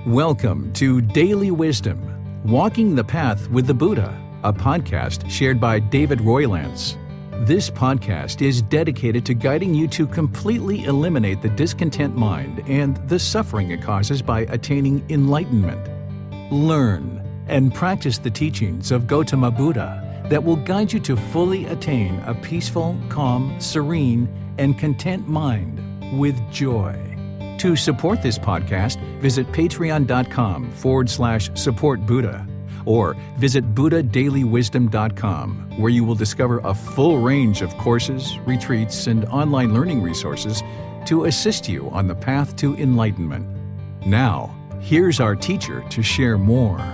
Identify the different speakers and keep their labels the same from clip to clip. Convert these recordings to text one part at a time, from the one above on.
Speaker 1: Welcome to Daily Wisdom, Walking the Path with the Buddha, a podcast shared by David Roylance. This podcast is dedicated to guiding you to completely eliminate the discontent mind and the suffering it causes by attaining enlightenment. Learn and practice the teachings of Gautama Buddha that will guide you to fully attain a peaceful, calm, serene, and content mind with joy. To support this podcast, visit patreon.com/support Buddha or visit buddhadailywisdom.com, where you will discover a full range of courses, retreats, and online learning resources to assist you on the path to enlightenment. Now, here's our teacher to share more.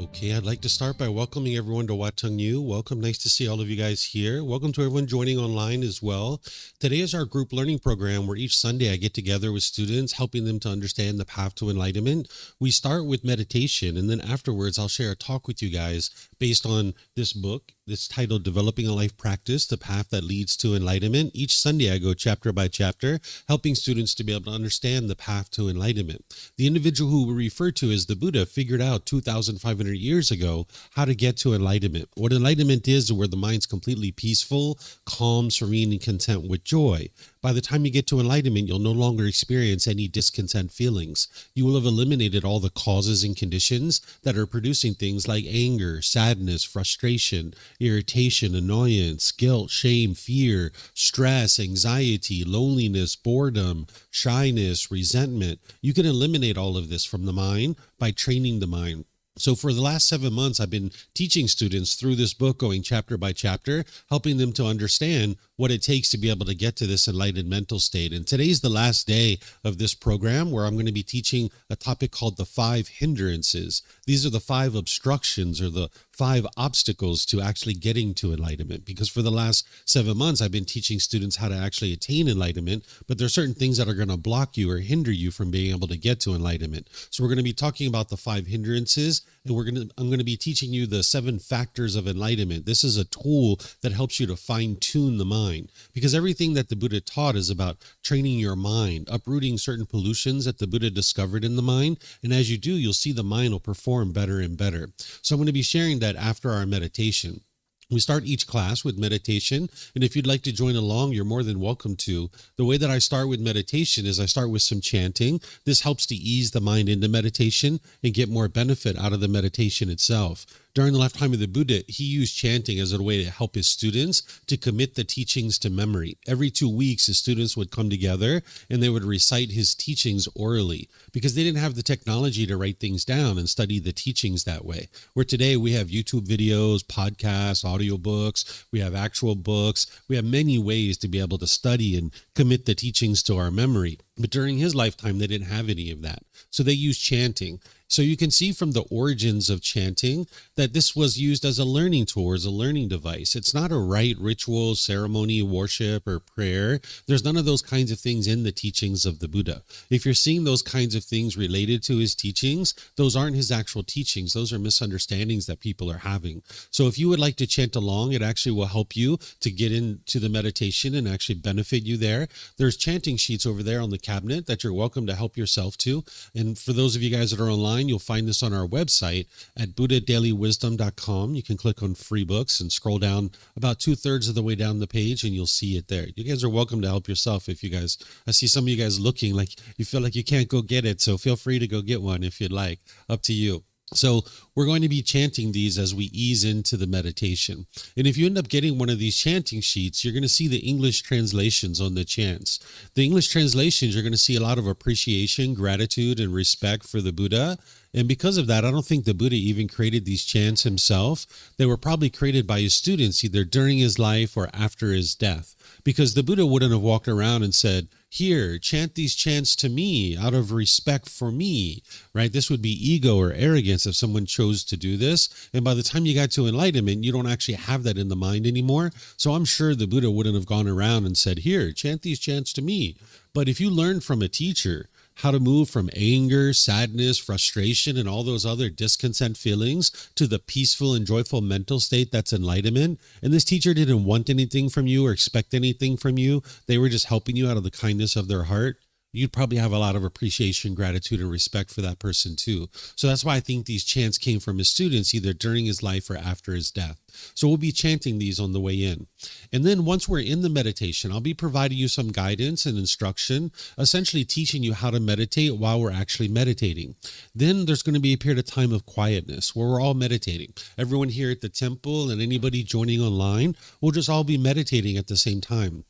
Speaker 2: Okay, I'd like to start by welcoming everyone to Watang Yu. Welcome, nice to see all of you guys here. Welcome to everyone joining online as well. Today is our group learning program where each Sunday I get together with students, helping them to understand the path to enlightenment. We start with meditation, and then afterwards I'll share a talk with you guys based on this book. It's titled Developing a Life Practice, The Path That Leads to Enlightenment. Each Sunday I go chapter by chapter, helping students to be able to understand the path to enlightenment. The individual who we refer to as the Buddha figured out 2,500 years ago how to get to enlightenment. What enlightenment is where the mind's completely peaceful, calm, serene, and content with joy. By the time you get to enlightenment, you'll no longer experience any discontent feelings. You will have eliminated all the causes and conditions that are producing things like anger, sadness, frustration, irritation, annoyance, guilt, shame, fear, stress, anxiety, loneliness, boredom, shyness, resentment. You can eliminate all of this from the mind by training the mind. So for the last 7 months, I've been teaching students through this book, going chapter by chapter, helping them to understand what it takes to be able to get to this enlightened mental state. And today's the last day of this program where I'm going to be teaching a topic called the Five Hindrances. These are the 5 obstructions or the 5 obstacles to actually getting to enlightenment. Because for the last 7 months, I've been teaching students how to actually attain enlightenment, but there are certain things that are going to block you or hinder you from being able to get to enlightenment. So we're going to be talking about the 5 hindrances, and I'm going to be teaching you the 7 Factors of Enlightenment. This is a tool that helps you to fine-tune the mind, because everything that the Buddha taught is about training your mind, uprooting certain pollutions that the Buddha discovered in the mind. And as you do, you'll see the mind will perform better and better. So I'm going to be sharing that after our meditation. We start each class with meditation, and if you'd like to join along, you're more than welcome to. The way that I start with meditation is I start with some chanting. This helps to ease the mind into meditation and get more benefit out of the meditation itself. During the lifetime of the Buddha, he used chanting as a way to help his students to commit the teachings to memory. Every 2 weeks, his students would come together and they would recite his teachings orally because they didn't have the technology to write things down and study the teachings that way. Where today we have YouTube videos, podcasts, audiobooks, we have actual books, we have many ways to be able to study and commit the teachings to our memory. But during his lifetime, they didn't have any of that. So they used chanting. So you can see from the origins of chanting that this was used as a learning tool, as a learning device. It's not a rite, ritual, ceremony, worship, or prayer. There's none of those kinds of things in the teachings of the Buddha. If you're seeing those kinds of things related to his teachings, those aren't his actual teachings. Those are misunderstandings that people are having. So if you would like to chant along, it actually will help you to get into the meditation and actually benefit you there. There's chanting sheets over there on the cabinet that you're welcome to help yourself to. And for those of you guys that are online, you'll find this on our website at buddhadailywisdom.com. You can click on free books and scroll down about 2/3 of the way down the page and you'll see it there. You guys are welcome to help yourself if you guys, I see some of you guys looking like you feel like you can't go get it. So feel free to go get one if you'd like, up to you. So we're going to be chanting these as we ease into the meditation. And if you end up getting one of these chanting sheets, you're going to see the English translations on the chants. The English translations, you're going to see a lot of appreciation, gratitude, and respect for the Buddha. And because of that, I don't think the Buddha even created these chants himself. They were probably created by his students either during his life or after his death. Because the Buddha wouldn't have walked around and said, here, chant these chants to me out of respect for me, right? This would be ego or arrogance if someone chose to do this. And by the time you got to enlightenment, you don't actually have that in the mind anymore. So I'm sure the Buddha wouldn't have gone around and said, here, chant these chants to me. But if you learn from a teacher, how to move from anger, sadness, frustration, and all those other discontent feelings to the peaceful and joyful mental state that's enlightenment. And this teacher didn't want anything from you or expect anything from you. They were just helping you out of the kindness of their heart. You'd probably have a lot of appreciation, gratitude, and respect for that person too. So that's why I think these chants came from his students, either during his life or after his death. So we'll be chanting these on the way in. And then once we're in the meditation, I'll be providing you some guidance and instruction, essentially teaching you how to meditate while we're actually meditating. Then there's going to be a period of time of quietness where we're all meditating. Everyone here at the temple and anybody joining online, we'll just all be meditating at the same time.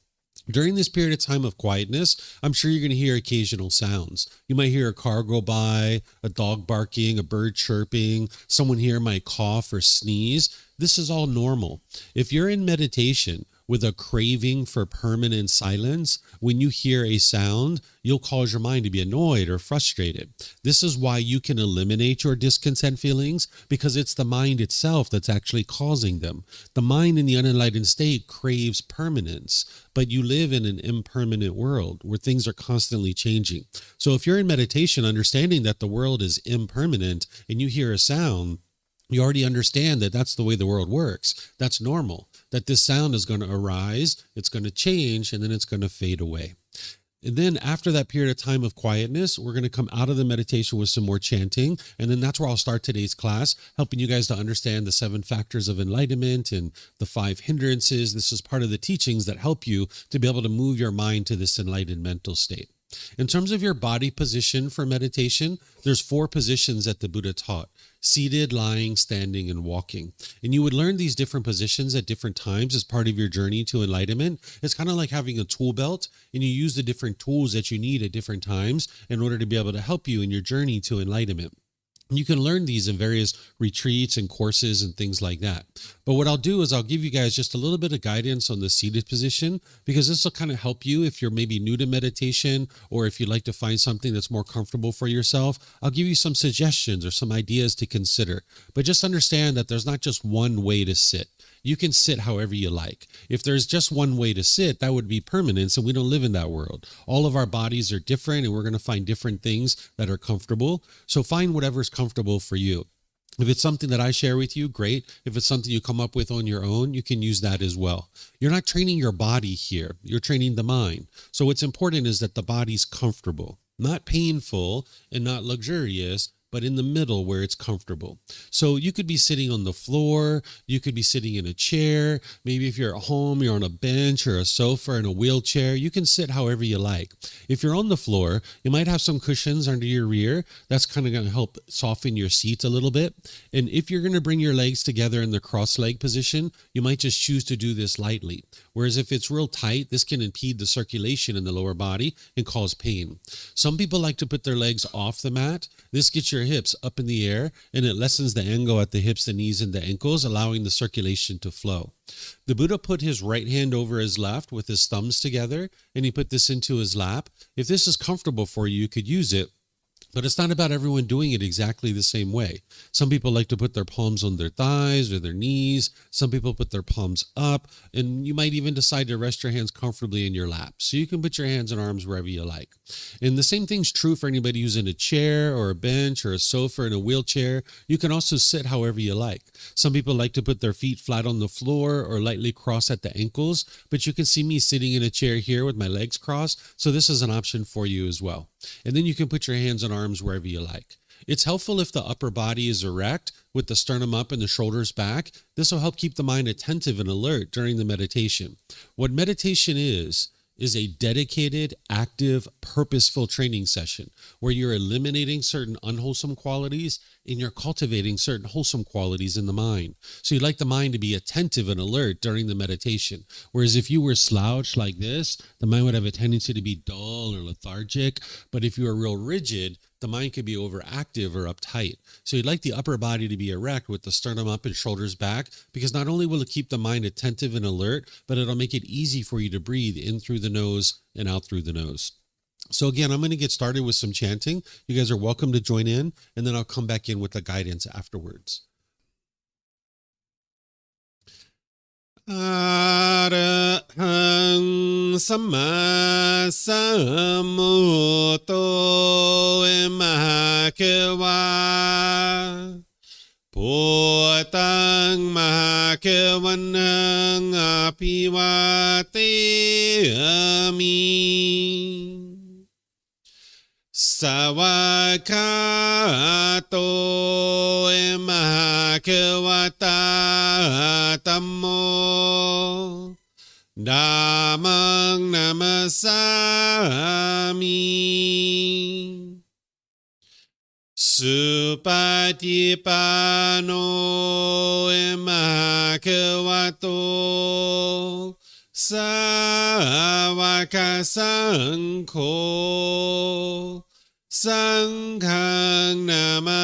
Speaker 2: During this period of time of quietness, I'm sure you're going to hear occasional sounds. You might hear a car go by, a dog barking, a bird chirping, someone here might cough or sneeze. This is all normal. If you're in meditation with a craving for permanent silence, when you hear a sound, you'll cause your mind to be annoyed or frustrated. This is why you can eliminate your discontent feelings, because it's the mind itself that's actually causing them. The mind in the unenlightened state craves permanence, but you live in an impermanent world where things are constantly changing. So if you're in meditation, understanding that the world is impermanent and you hear a sound, you already understand that that's the way the world works. That's normal, that this sound is going to arise, it's going to change, and then it's going to fade away. And then after that period of time of quietness, we're going to come out of the meditation with some more chanting. And then that's where I'll start today's class, helping you guys to understand the 7 Factors of Enlightenment and the 5 Hindrances. This is part of the teachings that help you to be able to move your mind to this enlightened mental state. In terms of your body position for meditation, there's 4 positions that the Buddha taught: seated, lying, standing, and walking. And you would learn these different positions at different times as part of your journey to enlightenment. It's kind of like having a tool belt, and you use the different tools that you need at different times in order to be able to help you in your journey to enlightenment. You can learn these in various retreats and courses and things like that. But what I'll do is I'll give you guys just a little bit of guidance on the seated position, because this will kind of help you if you're maybe new to meditation, or if you'd like to find something that's more comfortable for yourself. I'll give you some suggestions or some ideas to consider. But just understand that there's not just one way to sit. You can sit however you like. If there's just one way to sit, that would be permanence, and we don't live in that world. All of our bodies are different, and we're going to find different things that are comfortable. So find whatever's comfortable for you. If it's something that I share with you, great. If it's something you come up with on your own, you can use that as well. You're not training your body here. You're training the mind. So what's important is that the body's comfortable, not painful and not luxurious, but in the middle where it's comfortable. So you could be sitting on the floor, you could be sitting in a chair, maybe if you're at home, you're on a bench or a sofa or in a wheelchair. You can sit however you like. If you're on the floor, you might have some cushions under your rear. That's kind of going to help soften your seat a little bit. And if you're going to bring your legs together in the cross-leg position, you might just choose to do this lightly. Whereas if it's real tight, this can impede the circulation in the lower body and cause pain. Some people like to put their legs off the mat. This gets your hips up in the air, and it lessens the angle at the hips, the knees, and the ankles, allowing the circulation to flow. The Buddha put his right hand over his left with his thumbs together, and he put this into his lap. If this is comfortable for you, you could use it. But it's not about everyone doing it exactly the same way. Some people like to put their palms on their thighs or their knees. Some people put their palms up, and you might even decide to rest your hands comfortably in your lap. So you can put your hands and arms wherever you like. And the same thing's true for anybody who's in a chair or a bench or a sofa or in a wheelchair. You can also sit however you like. Some people like to put their feet flat on the floor or lightly cross at the ankles, but you can see me sitting in a chair here with my legs crossed. So this is an option for you as well. And then you can put your hands and arms wherever you like. It's helpful if the upper body is erect with the sternum up and the shoulders back. This will help keep the mind attentive and alert during the meditation. What meditation is a dedicated, active, purposeful training session where you're eliminating certain unwholesome qualities and you're cultivating certain wholesome qualities in the mind. So you'd like the mind to be attentive and alert during the meditation. Whereas if you were slouched like this, the mind would have a tendency to be dull or lethargic. But if you were real rigid, the mind could be overactive or uptight. So you'd like the upper body to be erect with the sternum up and shoulders back, because not only will it keep the mind attentive and alert, but it'll make it easy for you to breathe in through the nose and out through the nose. So again, I'm going to get started with some chanting. You guys are welcome to join in, and then I'll come back in with the guidance afterwards. Arahang Samma Sambuddho ke wa Putang maha kewanang apiwate ami Sawakato maha kewata tammo Dhammang namasami Supatipano emakewato sawakasangko sanghang namami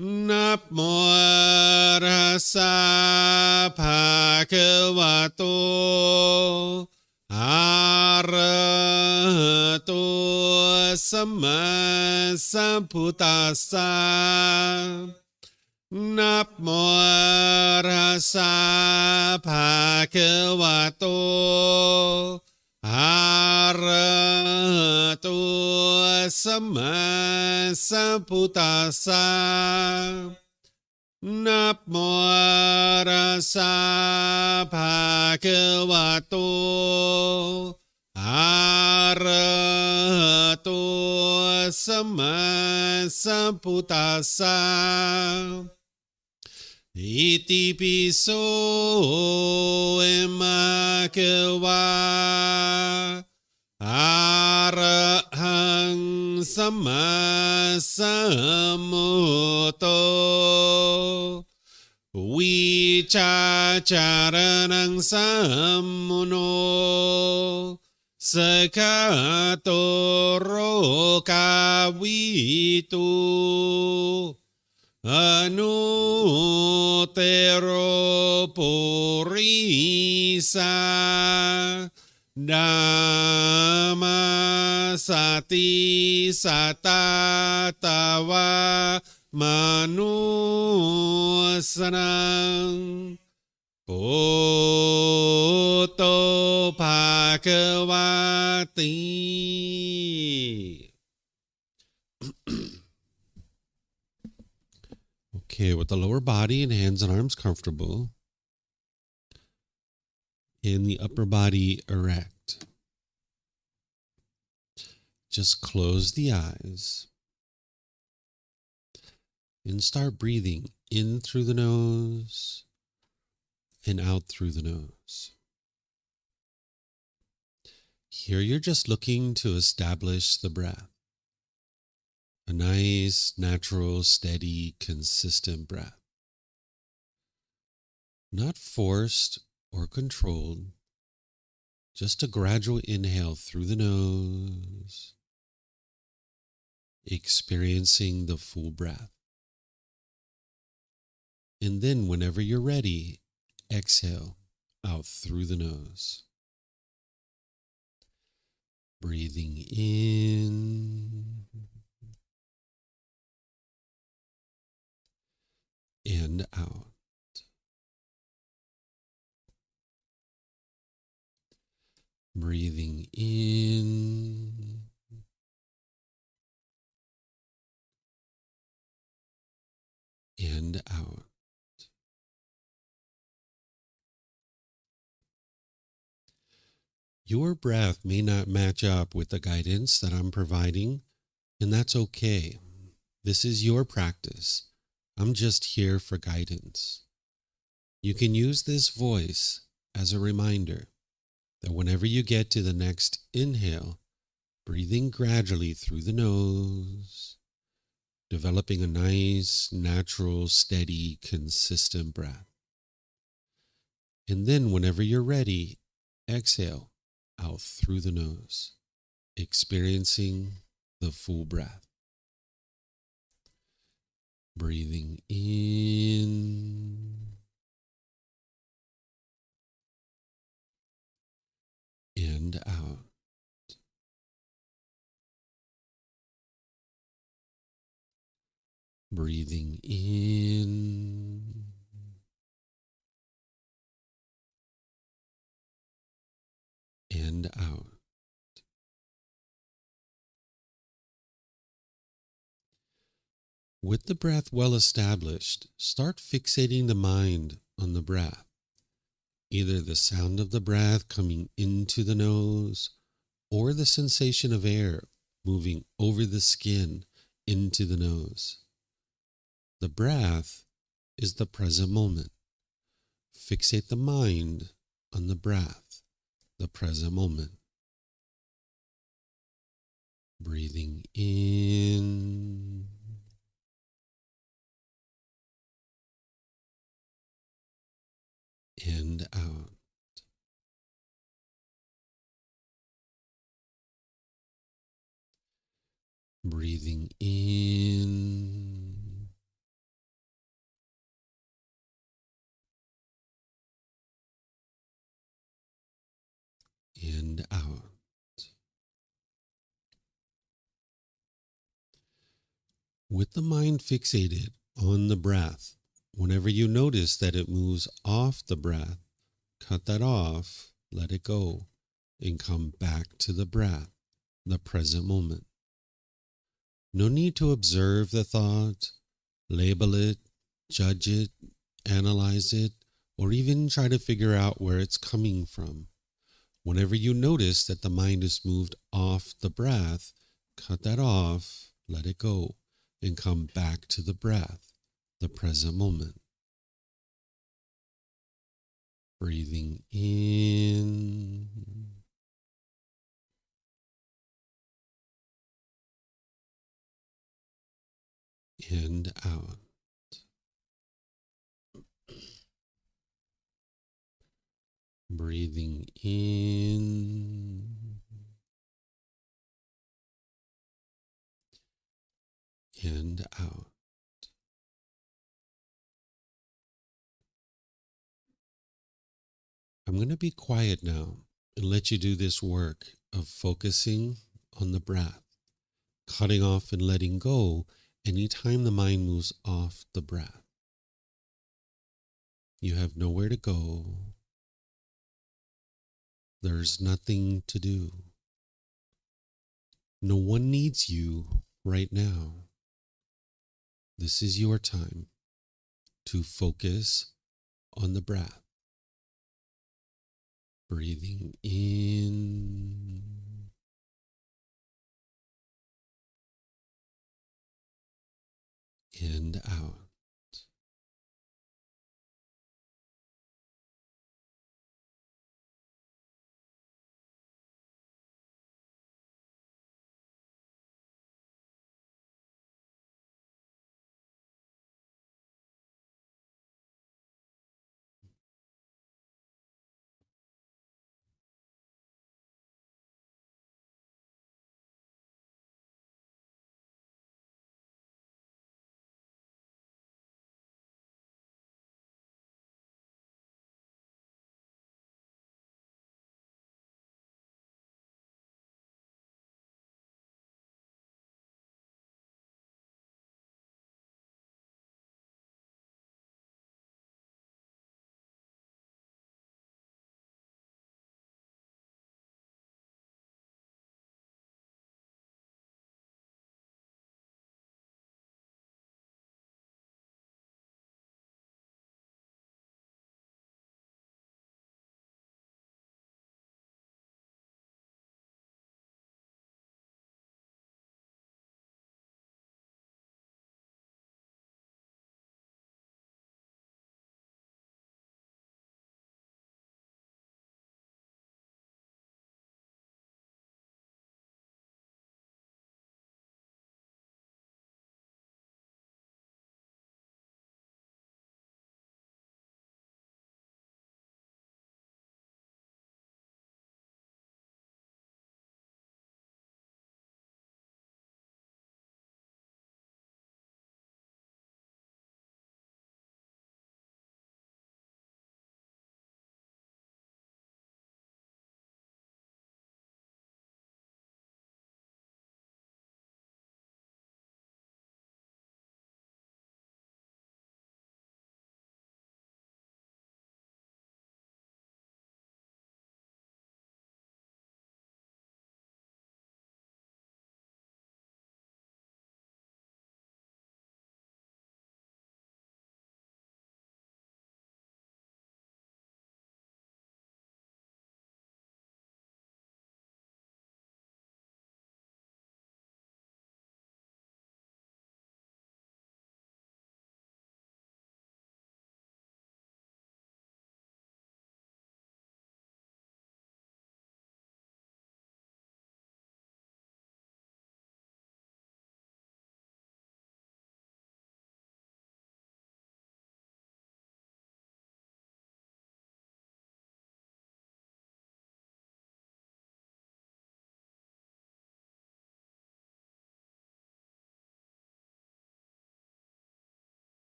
Speaker 2: Namo rasa bhagavato Arahato sama sambuddhassa Namo rasa bhagavato Arahato sama sambuddhassa Namo rasa bhagavato Arahato sama sambuddhassa Iti piso emakewa Arahang sama sammuto Wicacaranang sammuno Sekatoro kawitu Anutero purisa Dhamma sati satatawa manusanang Poto bhagavati. Okay, with the lower body and hands and arms comfortable, and the upper body erect. Just close the eyes and start breathing in through the nose and out through the nose. Here you're just looking to establish the breath. A nice, natural, steady, consistent breath. Not forced or controlled, just a gradual inhale through the nose, experiencing the full breath. And then whenever you're ready, exhale out through the nose. Breathing in and out. Breathing in and out. Your breath may not match up with the guidance that I'm providing, and that's okay. This is your practice. I'm just here for guidance. You can use this voice as a reminder that whenever you get to the next inhale, breathing gradually through the nose, developing a nice, natural, steady, consistent breath. And then whenever you're ready, exhale out through the nose, experiencing the full breath. Breathing in and out. Breathing in and out. With the breath well established, start fixating the mind on the breath, either the sound of the breath coming into the nose or the sensation of air moving over the skin into the nose. The breath is the present moment. Fixate the mind on the breath, the present moment. Breathing in and out. Breathing in and out. With the mind fixated on the breath, whenever you notice that it moves off the breath, cut that off, let it go, and come back to the breath, the present moment. No need to observe the thought, label it, judge it, analyze it, or even try to figure out where it's coming from. Whenever you notice that the mind is moved off the breath, cut that off, let it go, and come back to the breath, the present moment. Breathing in and out. Breathing in and out. I'm going to be quiet now and let you do this work of focusing on the breath, cutting off and letting go anytime the mind moves off the breath. You have nowhere to go. There's nothing to do. No one needs you right now. This is your time to focus on the breath. Breathing in and out.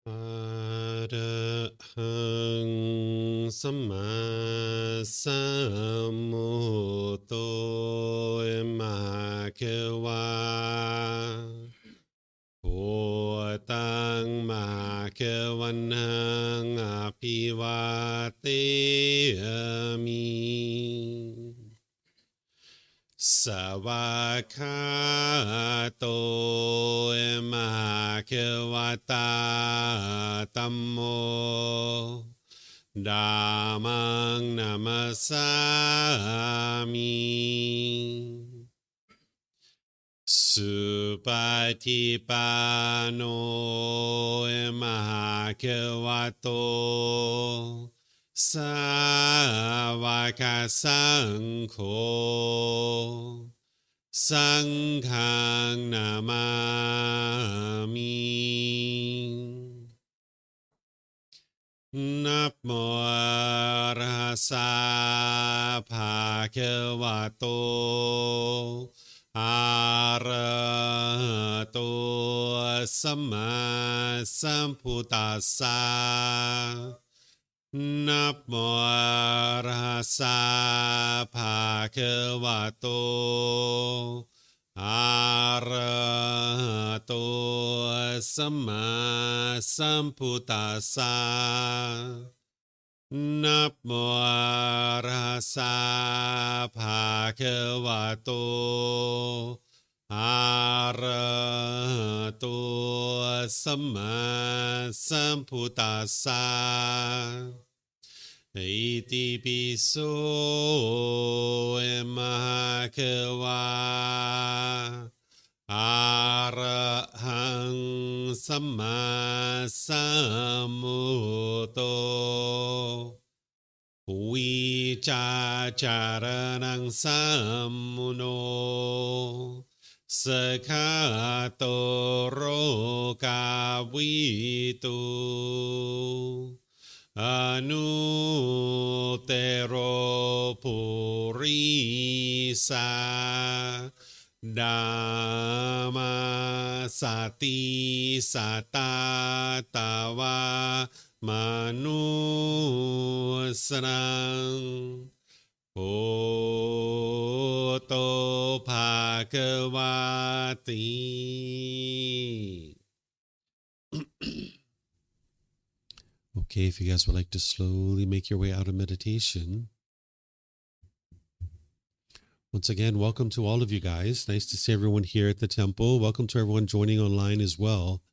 Speaker 2: Arahang Samma Sambuddho Emakewa Potang Makewanang Apiwate Savakato emakewata tammo dhammang namasami Supatipano emakewato Savaka Sangho Sanghang Namami Namo Arhasa Bhagavato Arahato Samma Sambuddhassa Namo Arhasa Bhagavato Arahato Samma Sambuddhassa Namo Arhasa Bhagavato Arahato Samma Sambuddhassa Iti piso emakewa Arahang Samma Sambuddho Vicacaranang sammuno Sakato rokavitu Anutero purisa Dhamma sati satatawa manusrang Oto Bhagavati. Okay, if you guys would like to slowly make your way out of meditation. Once again, welcome to all of you guys. Nice to see everyone here at the temple. Welcome to everyone joining online as well.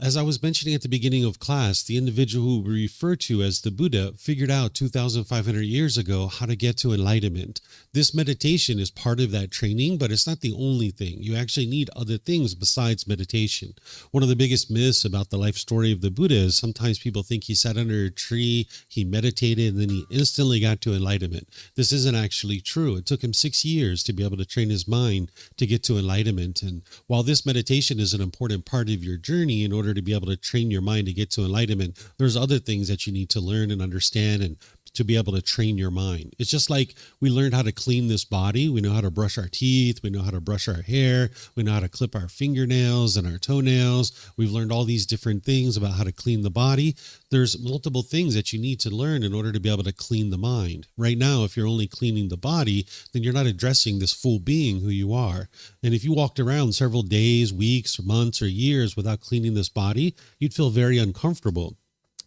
Speaker 2: As I was mentioning at the beginning of class, the individual who we refer to as the Buddha figured out 2,500 years ago how to get to enlightenment. This meditation is part of that training, but it's not the only thing. You actually need other things besides meditation. One of the biggest myths about the life story of the Buddha is sometimes people think he sat under a tree, he meditated, and then he instantly got to enlightenment. This isn't actually true. It took him 6 years to be able to train his mind to get to enlightenment. And while this meditation is an important part of your journey in order to be able to train your mind to get to enlightenment, there's other things that you need to learn and understand and to be able to train your mind. It's just like we learned how to clean this body. We know how to brush our teeth. We know how to brush our hair. We know how to clip our fingernails and our toenails. We've learned all these different things about how to clean the body. There's multiple things that you need to learn in order to be able to clean the mind. Right now, if you're only cleaning the body, then you're not addressing this full being who you are. And if you walked around several days, weeks, or months, or years without cleaning this body, you'd feel very uncomfortable.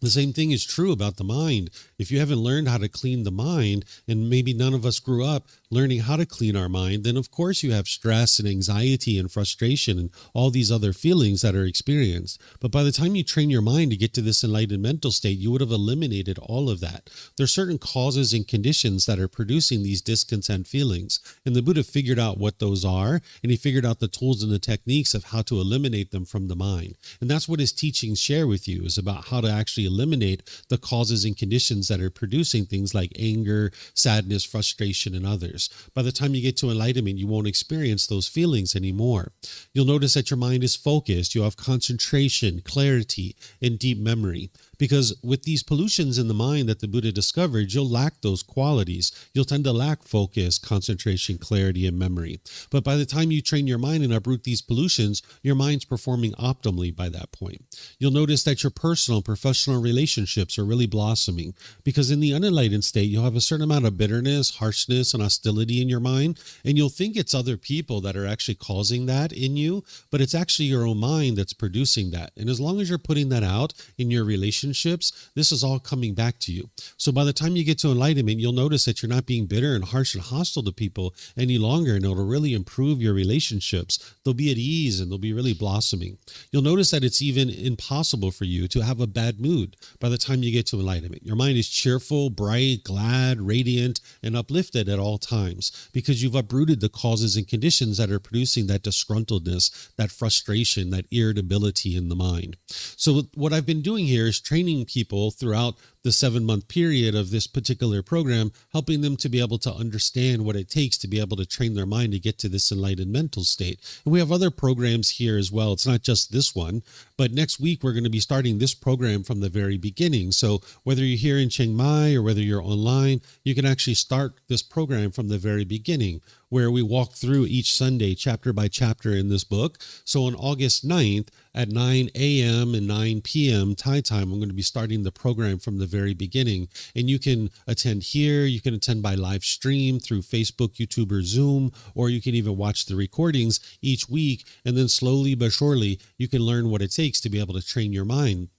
Speaker 2: The same thing is true about the mind. If you haven't learned how to clean the mind, and maybe none of us grew up learning how to clean our mind, then of course you have stress and anxiety and frustration and all these other feelings that are experienced. But by the time you train your mind to get to this enlightened mental state, you would have eliminated all of that. There are certain causes and conditions that are producing these discontent feelings. And the Buddha figured out what those are, and he figured out the tools and the techniques of how to eliminate them from the mind. And that's what his teachings share with you, is about how to actually eliminate the causes and conditions that are producing things like anger, sadness, frustration, and others. By the time you get to enlightenment, you won't experience those feelings anymore. You'll notice that your mind is focused. You'll have concentration, clarity, and deep memory. Because with these pollutions in the mind that the Buddha discovered, you'll lack those qualities. You'll tend to lack focus, concentration, clarity, and memory. But by the time you train your mind and uproot these pollutions, your mind's performing optimally by that point. You'll notice that your personal and professional relationships are really blossoming, because in the unenlightened state, you'll have a certain amount of bitterness, harshness, and hostility in your mind, and you'll think it's other people that are actually causing that in you, but it's actually your own mind that's producing that. And as long as you're putting that out in your relationships, this is all coming back to you. So by the time you get to enlightenment, you'll notice that you're not being bitter and harsh and hostile to people any longer, and it'll really improve your relationships. They'll be at ease and they'll be really blossoming. You'll notice that it's even impossible for you to have a bad mood by the time you get to enlightenment. Your mind is cheerful, bright, glad, radiant, and uplifted at all times, because you've uprooted the causes and conditions that are producing that disgruntledness, that frustration, that irritability in the mind. So what I've been doing here is training people throughout the 7-month period of this particular program, helping them to be able to understand what it takes to be able to train their mind to get to this enlightened mental state. And we have other programs here as well. It's not just this one, but next week we're going to be starting this program from the very beginning. So whether you're here in Chiang Mai or whether you're online, you can actually start this program from the very beginning, where we walk through each Sunday chapter by chapter in this book. So on August 9th at 9 a.m. and 9 p.m. Thai time, I'm going to be starting the program from the very beginning. And you can attend here, you can attend by live stream through Facebook, YouTube, or Zoom, or you can even watch the recordings each week. And then slowly but surely, you can learn what it takes to be able to train your mind,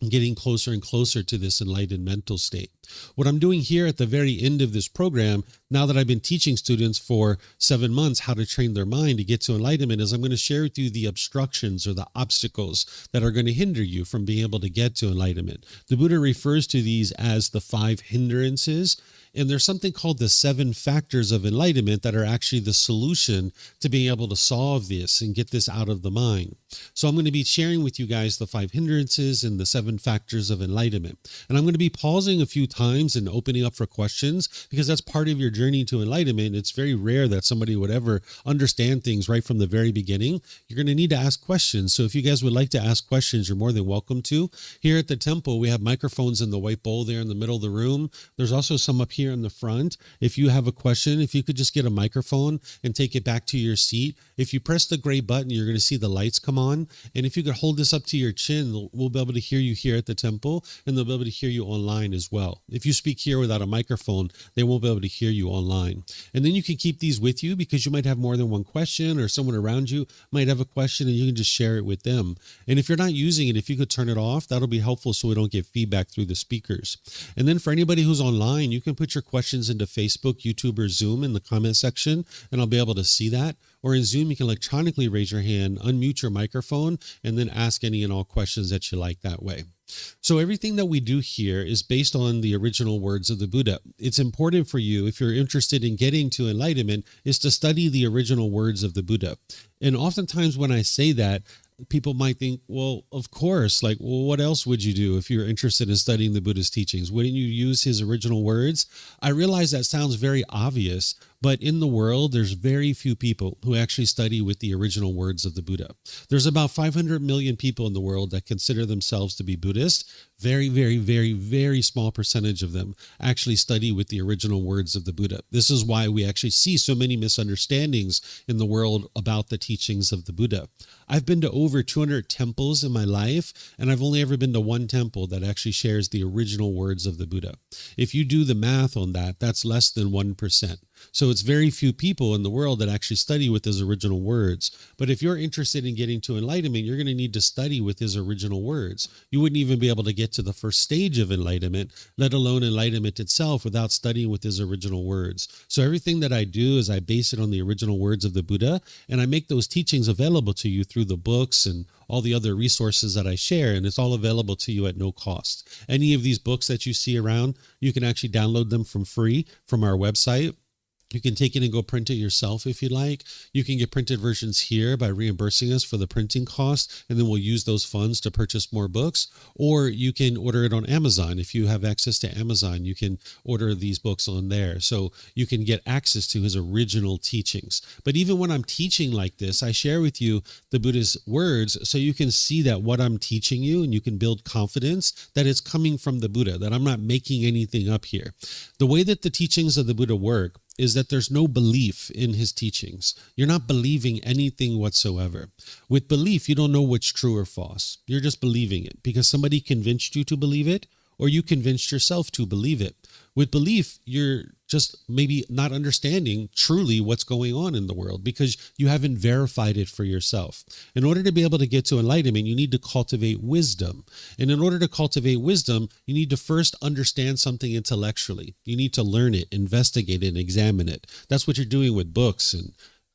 Speaker 2: getting closer and closer to this enlightened mental state. What I'm doing here at the very end of this program, now that I've been teaching students for 7 months how to train their mind to get to enlightenment, is I'm going to share with you the obstructions or the obstacles that are going to hinder you from being able to get to enlightenment. The Buddha refers to these as the 5 hindrances. And there's something called the 7 Factors of Enlightenment that are actually the solution to being able to solve this and get this out of the mind. So I'm going to be sharing with you guys the 5 hindrances and the 7 Factors of Enlightenment. And I'm going to be pausing a few times and opening up for questions, because that's part of your journey to enlightenment. It's very rare that somebody would ever understand things right from the very beginning. You're going to need to ask questions. So if you guys would like to ask questions, you're more than welcome to. Here at the temple, we have microphones in the white bowl there in the middle of the room. There's also some up here in the front. If you have a question, if you could just get a microphone and take it back to your seat. If you press the gray button, you're going to see the lights come on. And if you could hold this up to your chin, we'll be able to hear you here at the temple, and they'll be able to hear you online as well. If you speak here without a microphone, they won't be able to hear you online. And then you can keep these with you, because you might have more than one question, or someone around you might have a question, and you can just share it with them. And if you're not using it, if you could turn it off, that'll be helpful so we don't get feedback through the speakers. And then for anybody who's online, you can put your questions into Facebook, YouTube, or Zoom in the comment section, and I'll be able to see that. Or in Zoom, you can electronically raise your hand, unmute your microphone, and then ask any and all questions that you like that way. So everything that we do here is based on the original words of the Buddha. It's important for you, if you're interested in getting to enlightenment, is to study the original words of the Buddha. And oftentimes when I say that, people might think, well, of course, like, well, what else would you do if you're interested in studying the Buddha's teachings? Wouldn't you use his original words? I realize that sounds very obvious, but in the world, there's very few people who actually study with the original words of the Buddha. There's about 500 million people in the world that consider themselves to be Buddhist. Very, very, very, very small percentage of them actually study with the original words of the Buddha. This is why we actually see so many misunderstandings in the world about the teachings of the Buddha. I've been to over 200 temples in my life, and I've only ever been to one temple that actually shares the original words of the Buddha. If you do the math on that, that's less than 1%. So it's very few people in the world that actually study with his original words. But if you're interested in getting to enlightenment, you're going to need to study with his original words. You wouldn't even be able to get to the first stage of enlightenment, let alone enlightenment itself, without studying with his original words. So everything that I do is I base it on the original words of the Buddha, and I make those teachings available to you through the books and all the other resources that I share, and it's all available to you at no cost. Any of these books that you see around, you can actually download them from free from our website. You can take it and go print it yourself if you like. You can get printed versions here by reimbursing us for the printing cost, and then we'll use those funds to purchase more books. Or you can order it on Amazon. If you have access to Amazon, you can order these books on there. So you can get access to his original teachings. But even when I'm teaching like this, I share with you the Buddha's words so you can see that what I'm teaching you, and you can build confidence that it's coming from the Buddha, that I'm not making anything up here. The way that the teachings of the Buddha work is that there's no belief in his teachings. You're not believing anything whatsoever. With belief, you don't know what's true or false. You're just believing it because somebody convinced you to believe it, or you convinced yourself to believe it. With belief, you're just maybe not understanding truly what's going on in the world because you haven't verified it for yourself. In order to be able to get to enlightenment, you need to cultivate wisdom. And in order to cultivate wisdom, you need to first understand something intellectually. You need to learn it, investigate it, and examine it. That's what you're doing with books and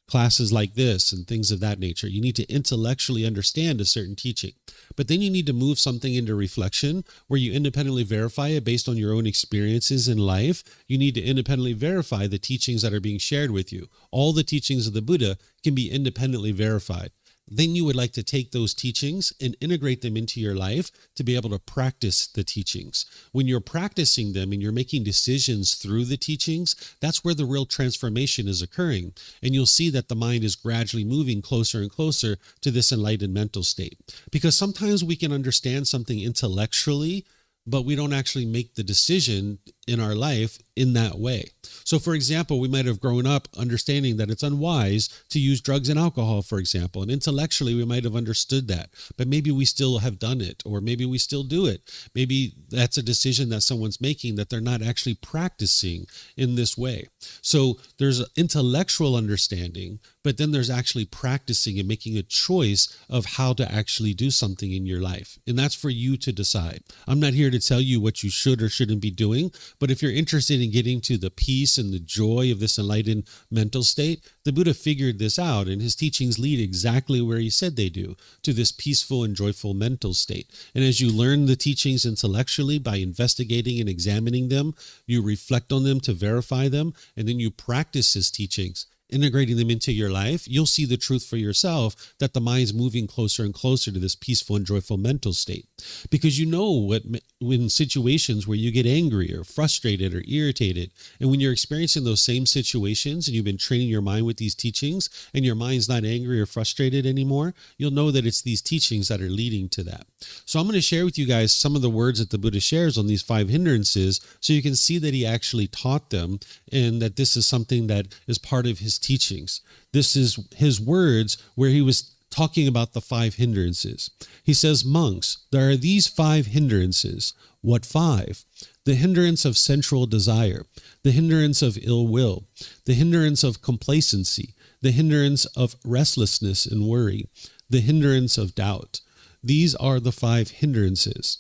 Speaker 2: classes like this and things of that nature. You need to intellectually understand a certain teaching. But then you need to move something into reflection where you independently verify it based on your own experiences in life. You need to independently verify the teachings that are being shared with you. All the teachings of the Buddha can be independently verified. Then you would like to take those teachings and integrate them into your life to be able to practice the teachings. When you're practicing them and you're making decisions through the teachings, that's where the real transformation is occurring. And you'll see that the mind is gradually moving closer and closer to this enlightened mental state. Because sometimes we can understand something intellectually, but we don't actually make the decision in our life in that way. So for example, we might have grown up understanding that it's unwise to use drugs and alcohol, for example, and intellectually we might have understood that, but maybe we still have done it, or maybe we still do it. Maybe that's a decision that someone's making that they're not actually practicing in this way. So there's intellectual understanding, but then there's actually practicing and making a choice of how to actually do something in your life. And that's for you to decide. I'm not here to tell you what you should or shouldn't be doing, but if you're interested in getting to the peace and the joy of this enlightened mental state, the Buddha figured this out, and his teachings lead exactly where he said they do, to this peaceful and joyful mental state. And as you learn the teachings intellectually by investigating and examining them, you reflect on them to verify them, and then you practice his teachings, integrating them into your life, you'll see the truth for yourself that the mind's moving closer and closer to this peaceful and joyful mental state. Because you know what, when situations where you get angry or frustrated or irritated, and when you're experiencing those same situations and you've been training your mind with these teachings and your mind's not angry or frustrated anymore, you'll know that it's these teachings that are leading to that. So I'm going to share with you guys some of the words that the Buddha shares on these 5 hindrances so you can see that he actually taught them and that this is something that is part of his teachings. This is his words where he was talking about the 5 hindrances. He says, "Monks, there are these 5 hindrances." What 5? The hindrance of sensual desire, the hindrance of ill will, the hindrance of complacency, the hindrance of restlessness and worry, the hindrance of doubt. These are the 5 hindrances.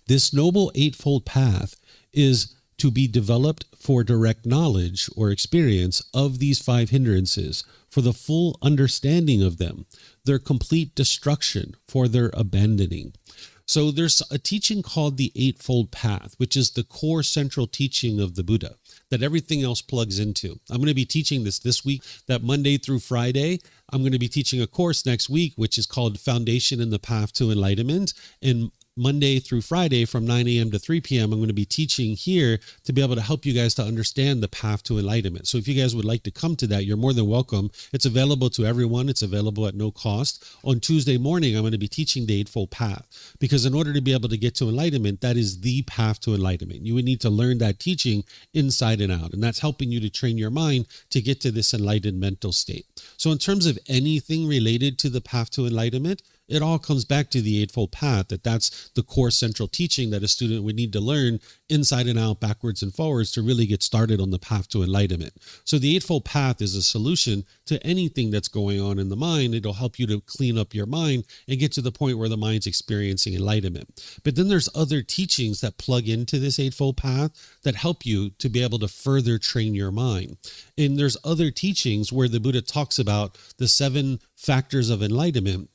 Speaker 2: This noble eightfold path is to be developed for direct knowledge or experience of these 5 hindrances, for the full understanding of them, their complete destruction, for their abandoning. So there's a teaching called the Eightfold Path, which is the core central teaching of the Buddha that everything else plugs into. I'm going to be teaching this week, that Monday through Friday. I'm going to be teaching a course next week, which is called Foundation in the Path to Enlightenment. And Monday through Friday from 9 a.m. to 3 p.m. I'm going to be teaching here to be able to help you guys to understand the path to enlightenment. So if you guys would like to come to that, you're more than welcome. It's available to everyone. It's available at no cost. On Tuesday morning, I'm going to be teaching the Eightfold Path, because in order to be able to get to enlightenment, that is the path to enlightenment. You would need to learn that teaching inside and out, and that's helping you to train your mind to get to this enlightened mental state. So in terms of anything related to the path to enlightenment, it all comes back to the Eightfold Path, that's the core central teaching that a student would need to learn inside and out, backwards and forwards to really get started on the path to enlightenment. So the Eightfold Path is a solution to anything that's going on in the mind. It'll help you to clean up your mind and get to the point where the mind's experiencing enlightenment. But then there's other teachings that plug into this Eightfold Path that help you to be able to further train your mind. And there's other teachings where the Buddha talks about the 7 factors of enlightenment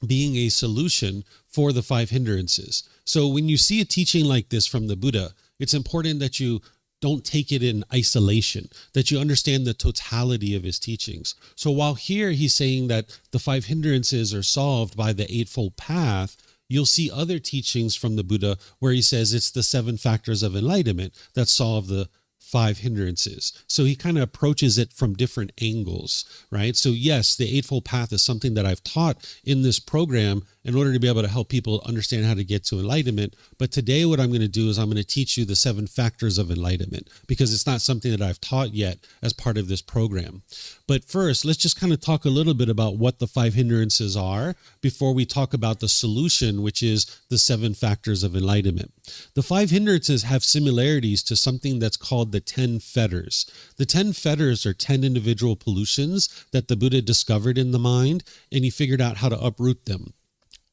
Speaker 2: being a solution for the 5 hindrances. So when you see a teaching like this from the Buddha, it's important that you don't take it in isolation, that you understand the totality of his teachings. So while here he's saying that the 5 hindrances are solved by the Eightfold Path, you'll see other teachings from the Buddha where he says it's the 7 factors of enlightenment that solve the 5 hindrances. So he kind of approaches it from different angles, right? So yes, the Eightfold Path is something that I've taught in this program in order to be able to help people understand how to get to enlightenment. But today what I'm going to do is I'm going to teach you the 7 factors of enlightenment, because it's not something that I've taught yet as part of this program. But first, let's just kind of talk a little bit about what the 5 hindrances are before we talk about the solution, which is the 7 factors of enlightenment. The 5 hindrances have similarities to something that's called the 10 fetters. The 10 fetters are 10 individual pollutions that the Buddha discovered in the mind, and he figured out how to uproot them.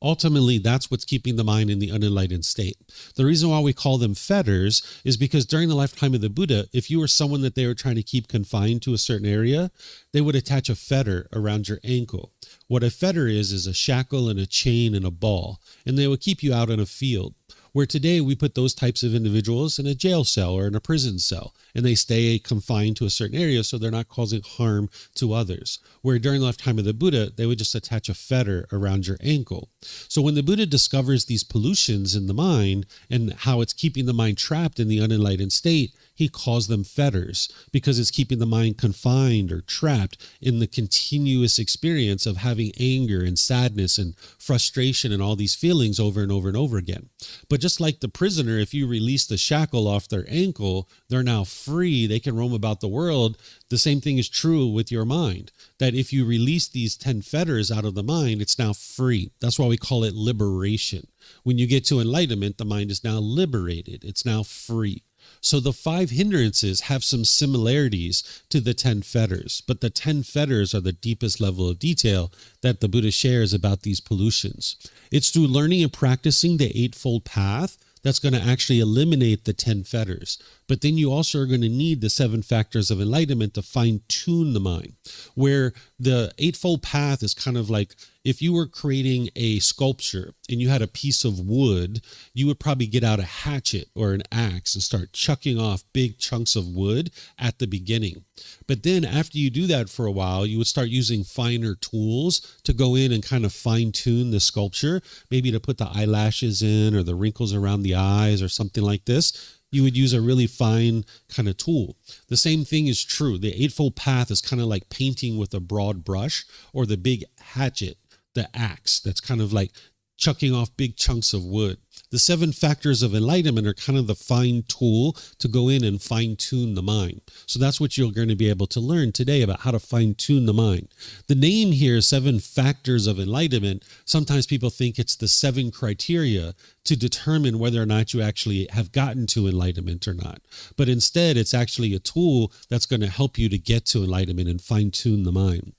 Speaker 2: Ultimately, that's what's keeping the mind in the unenlightened state. The reason why we call them fetters is because during the lifetime of the Buddha, if you were someone that they were trying to keep confined to a certain area, they would attach a fetter around your ankle. What a fetter is a shackle and a chain and a ball, and they would keep you out in a field. Where today we put those types of individuals in a jail cell or in a prison cell, and they stay confined to a certain area so they're not causing harm to others. Where during the lifetime of the Buddha, they would just attach a fetter around your ankle. So when the Buddha discovers these pollutions in the mind and how it's keeping the mind trapped in the unenlightened state, he calls them fetters, because it's keeping the mind confined or trapped in the continuous experience of having anger and sadness and frustration and all these feelings over and over and over again. But just like the prisoner, if you release the shackle off their ankle, they're now free. They can roam about the world. The same thing is true with your mind, that if you release these 10 fetters out of the mind, it's now free. That's why we call it liberation. When you get to enlightenment, the mind is now liberated. It's now free. So the 5 hindrances have some similarities to the 10 fetters, but the 10 fetters are the deepest level of detail that the Buddha shares about these pollutions. It's through learning and practicing the Eightfold Path that's going to actually eliminate the 10 fetters. But then you also are going to need the 7 factors of enlightenment to fine-tune the mind, where the Eightfold Path is kind of like if you were creating a sculpture and you had a piece of wood, you would probably get out a hatchet or an axe and start chucking off big chunks of wood at the beginning. But then after you do that for a while, you would start using finer tools to go in and kind of fine-tune the sculpture, maybe to put the eyelashes in or the wrinkles around the eyes or something like this. You would use a really fine kind of tool. The same thing is true. The Eightfold Path is kind of like painting with a broad brush, or the big hatchet, the axe, that's kind of like chucking off big chunks of wood. The 7 factors of enlightenment are kind of the fine tool to go in and fine tune the mind. So that's what you're going to be able to learn today about how to fine tune the mind. The name here, 7 factors of enlightenment, sometimes people think it's the 7 criteria to determine whether or not you actually have gotten to enlightenment or not. But instead, it's actually a tool that's going to help you to get to enlightenment and fine tune the mind.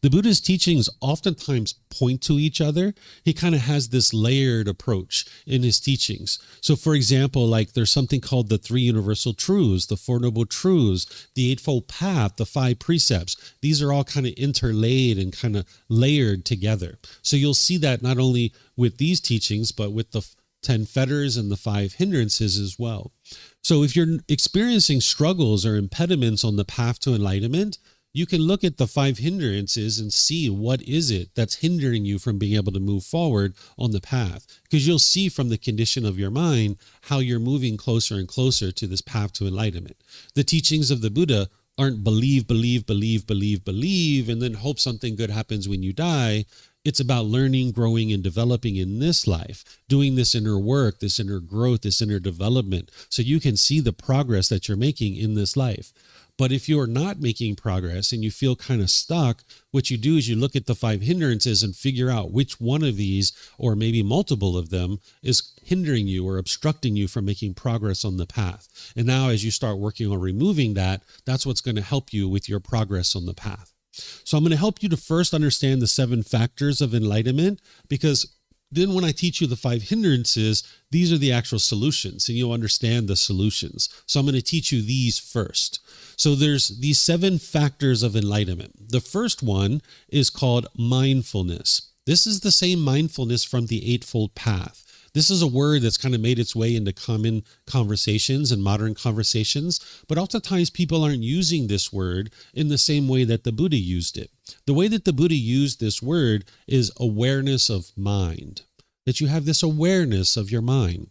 Speaker 2: The Buddha's teachings oftentimes point to each other. He kind of has this layered approach in his teachings. So for example, like there's something called the 3 universal truths, the 4 noble truths, the Eightfold Path, the 5 precepts. These are all kind of interlaid and kind of layered together. So you'll see that not only with these teachings, but with the 10 fetters and the 5 hindrances as well. So if you're experiencing struggles or impediments on the path to enlightenment, you can look at the 5 hindrances and see what is it that's hindering you from being able to move forward on the path. Because you'll see from the condition of your mind how you're moving closer and closer to this path to enlightenment. The teachings of the Buddha aren't believe, and then hope something good happens when you die. It's about learning, growing, and developing in this life, doing this inner work, this inner growth, this inner development, so you can see the progress that you're making in this life. But if you're not making progress and you feel kind of stuck, what you do is you look at the 5 hindrances and figure out which one of these, or maybe multiple of them, is hindering you or obstructing you from making progress on the path. And now as you start working on removing that, that's what's going to help you with your progress on the path. So I'm going to help you to first understand the 7 factors of enlightenment, because then when I teach you the 5 hindrances, these are the actual solutions, and you'll understand the solutions. So I'm going to teach you these first. So there's these 7 factors of enlightenment. The first one is called mindfulness. This is the same mindfulness from the Eightfold Path. This is a word that's kind of made its way into common conversations and modern conversations, but oftentimes people aren't using this word in the same way that the Buddha used it. The way that the Buddha used this word is awareness of mind, that you have this awareness of your mind.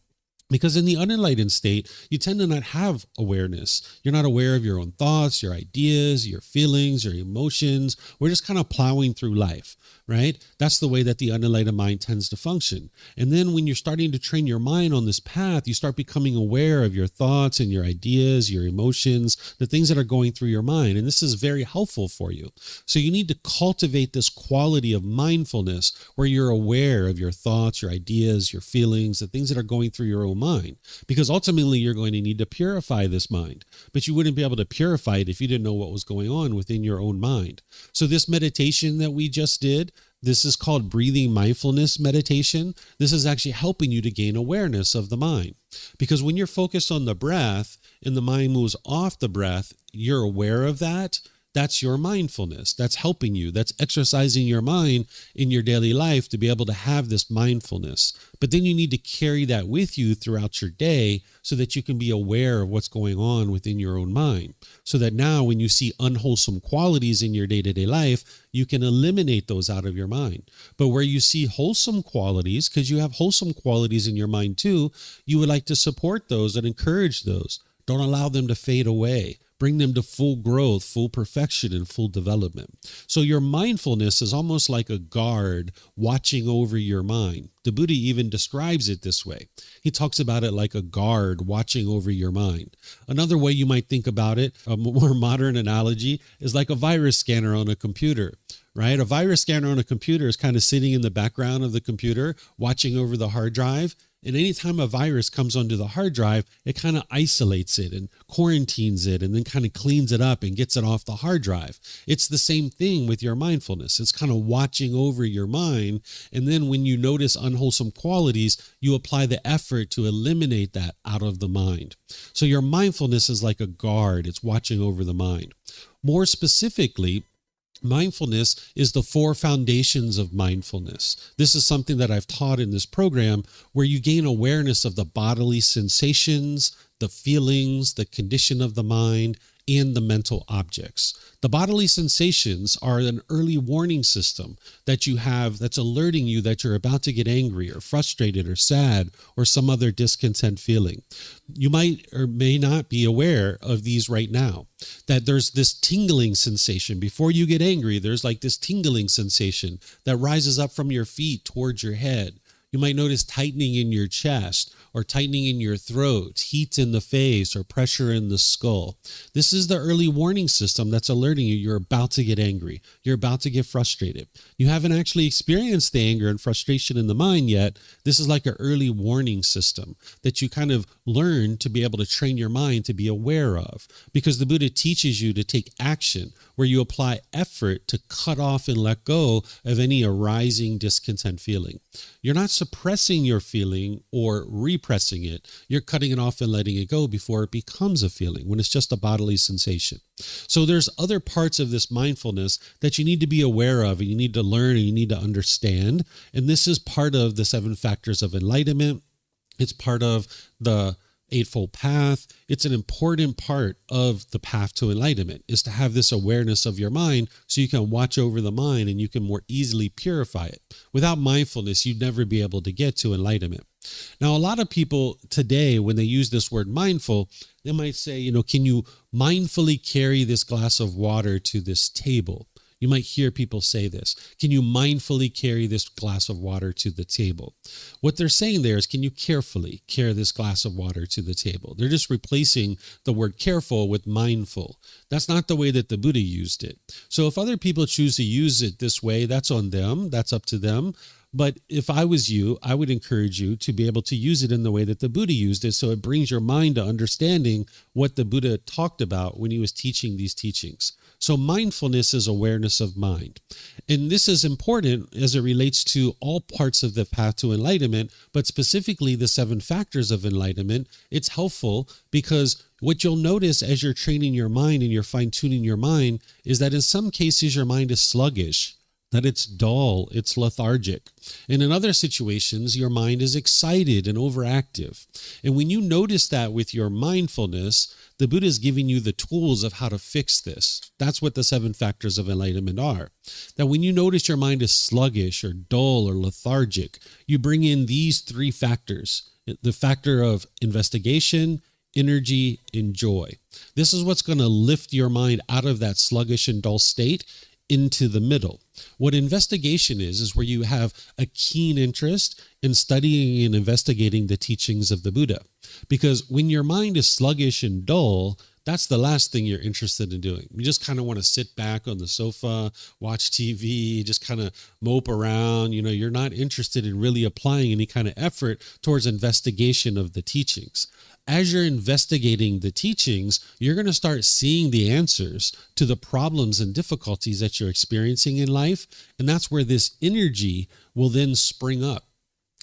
Speaker 2: Because in the unenlightened state, you tend to not have awareness. You're not aware of your own thoughts, your ideas, your feelings, your emotions. We're just kind of plowing through life, right? That's the way that the unenlightened mind tends to function. And then when you're starting to train your mind on this path, you start becoming aware of your thoughts and your ideas, your emotions, the things that are going through your mind. And this is very helpful for you. So you need to cultivate this quality of mindfulness where you're aware of your thoughts, your ideas, your feelings, the things that are going through your own mind, because ultimately you're going to need to purify this mind, but you wouldn't be able to purify it if you didn't know what was going on within your own mind. So this meditation that we just did, this is called breathing mindfulness meditation. This is actually helping you to gain awareness of the mind, because when you're focused on the breath and the mind moves off the breath, you're aware of that. That's your mindfulness. That's helping you. That's exercising your mind in your daily life to be able to have this mindfulness. But then you need to carry that with you throughout your day so that you can be aware of what's going on within your own mind. So that now when you see unwholesome qualities in your day-to-day life, you can eliminate those out of your mind. But where you see wholesome qualities, because you have wholesome qualities in your mind too, you would like to support those and encourage those. Don't allow them to fade away. Bring them to full growth, full perfection, and full development. So your mindfulness is almost like a guard watching over your mind. The Buddha even describes it this way. He talks about it like a guard watching over your mind. Another way you might think about it, a more modern analogy, is like a virus scanner on a computer. Right? A virus scanner on a computer is kind of sitting in the background of the computer, watching over the hard drive. And anytime a virus comes onto the hard drive, it kind of isolates it and quarantines it and then kind of cleans it up and gets it off the hard drive. It's the same thing with your mindfulness. It's kind of watching over your mind. And then when you notice unwholesome qualities, you apply the effort to eliminate that out of the mind. So your mindfulness is like a guard. It's watching over the mind. More specifically, mindfulness is the 4 foundations of mindfulness. This is something that I've taught in this program, where you gain awareness of the bodily sensations, the feelings, the condition of the mind, and the mental objects. The bodily sensations are an early warning system that you have that's alerting you that you're about to get angry or frustrated or sad or some other discontent feeling. You might or may not be aware of these right now, that there's this tingling sensation. Before you get angry, there's like this tingling sensation that rises up from your feet towards your head. You might notice tightening in your chest or tightening in your throat, heat in the face, or pressure in the skull. This is the early warning system that's alerting you you're about to get angry. You're about to get frustrated. You haven't actually experienced the anger and frustration in the mind yet. This is like an early warning system that you kind of learn to be able to train your mind to be aware of, because the Buddha teaches you to take action where you apply effort to cut off and let go of any arising discontent feeling. You're not suppressing your feeling or repressing it. You're cutting it off and letting it go before it becomes a feeling, when it's just a bodily sensation. So there's other parts of this mindfulness that you need to be aware of, and you need to learn, and you need to understand. And this is part of the 7 Factors of Enlightenment. It's part of the Eightfold Path. It's an important part of the path to enlightenment, is to have this awareness of your mind so you can watch over the mind and you can more easily purify it. Without mindfulness, you'd never be able to get to enlightenment. Now, a lot of people today, when they use this word mindful, they might say, can you mindfully carry this glass of water to this table? You might hear people say this. Can you mindfully carry this glass of water to the table? What they're saying there is, can you carefully carry this glass of water to the table? They're just replacing the word careful with mindful. That's not the way that the Buddha used it. So if other people choose to use it this way, that's on them. That's up to them. But if I was you, I would encourage you to be able to use it in the way that the Buddha used it, so it brings your mind to understanding what the Buddha talked about when he was teaching these teachings. So mindfulness is awareness of mind. And this is important as it relates to all parts of the path to enlightenment, but specifically the 7 Factors of Enlightenment. It's helpful because what you'll notice as you're training your mind and you're fine-tuning your mind is that in some cases your mind is sluggish. that it's dull, it's lethargic. And in other situations, your mind is excited and overactive. And when you notice that with your mindfulness, the Buddha is giving you the tools of how to fix this. That's what the 7 factors of enlightenment are. That when you notice your mind is sluggish or dull or lethargic, you bring in these 3 factors: the factor of investigation, energy, and joy. This is what's going to lift your mind out of that sluggish and dull state into the middle. What investigation is where you have a keen interest in studying and investigating the teachings of the Buddha. Because when your mind is sluggish and dull, that's the last thing you're interested in doing. You just kind of want to sit back on the sofa, watch TV, just kind of mope around. You're not interested in really applying any kind of effort towards investigation of the teachings. As you're investigating the teachings, you're going to start seeing the answers to the problems and difficulties that you're experiencing in life. And that's where this energy will then spring up.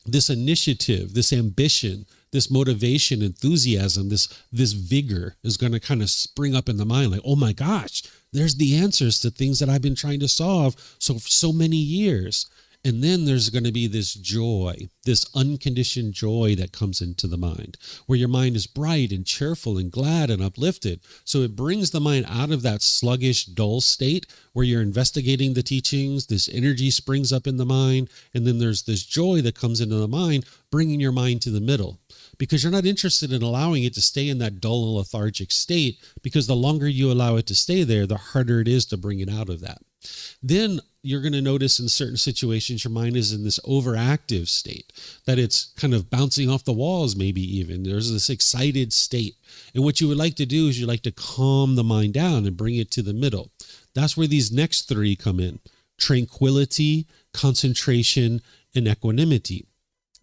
Speaker 2: This initiative, this ambition, this motivation, enthusiasm, this vigor is going to kind of spring up in the mind like, oh my gosh, there's the answers to things that I've been trying to solve for so many years. And then there's going to be this joy, this unconditioned joy that comes into the mind, where your mind is bright and cheerful and glad and uplifted. So it brings the mind out of that sluggish, dull state where you're investigating the teachings. This energy springs up in the mind. And then there's this joy that comes into the mind, bringing your mind to the middle. Because you're not interested in allowing it to stay in that dull and lethargic state, because the longer you allow it to stay there, the harder it is to bring it out of that. Then you're going to notice in certain situations, your mind is in this overactive state, that it's kind of bouncing off the walls, maybe even. There's this excited state. And what you would like to do is you like to calm the mind down and bring it to the middle. That's where these next 3 come in: tranquility, concentration, and equanimity.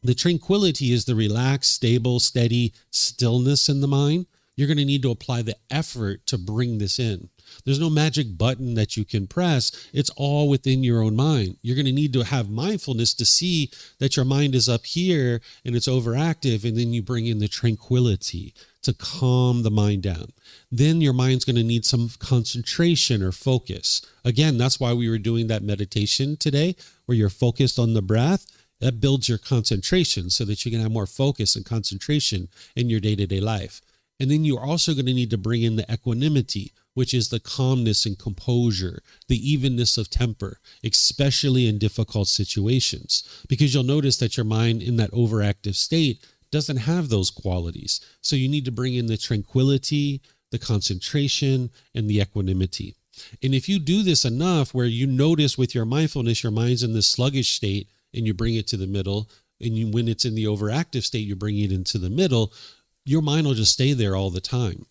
Speaker 2: The tranquility is the relaxed, stable, steady stillness in the mind. You're going to need to apply the effort to bring this in. There's no magic button that you can press. It's all within your own mind. You're going to need to have mindfulness to see that your mind is up here and it's overactive, and then you bring in the tranquility to calm the mind down. Then your mind's going to need some concentration or focus. Again, that's why we were doing that meditation today, where you're focused on the breath. That builds your concentration so that you can have more focus and concentration in your day-to-day life. And then you're also going to need to bring in the equanimity, which is the calmness and composure, the evenness of temper, especially in difficult situations. Because you'll notice that your mind in that overactive state doesn't have those qualities. So you need to bring in the tranquility, the concentration, and the equanimity. And if you do this enough, where you notice with your mindfulness, your mind's in this sluggish state, and you bring it to the middle, and when it's in the overactive state, you bring it into the middle, your mind will just stay there all the time.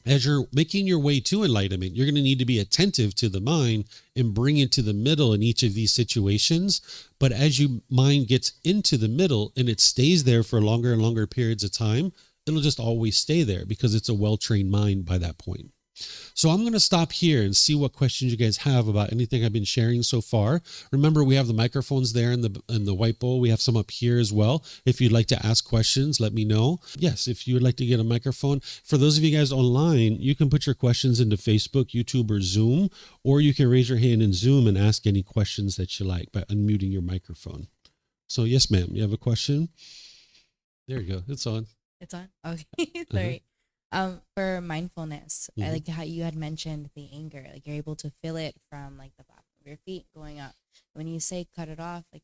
Speaker 2: As you're making your way to enlightenment, you're going to need to be attentive to the mind and bring it to the middle in each of these situations. But as your mind gets into the middle and it stays there for longer and longer periods of time, it'll just always stay there because it's a well-trained mind by that point. So I'm going to stop here and see what questions you guys have about anything I've been sharing so far. Remember, we have the microphones there in the white bowl. We have some up here as well. If you'd like to ask questions, let me know. Yes, if you would like to get a microphone. For those of you guys online, you can put your questions into Facebook, YouTube, or Zoom, or you can raise your hand in Zoom and ask any questions that you like by unmuting your microphone. So yes, ma'am, you have a question? There you go. It's on.
Speaker 3: It's on? Okay. Sorry. For mindfulness, I like how you had mentioned the anger, like you're able to feel it from like the bottom of your feet going up. When you say cut it off, like,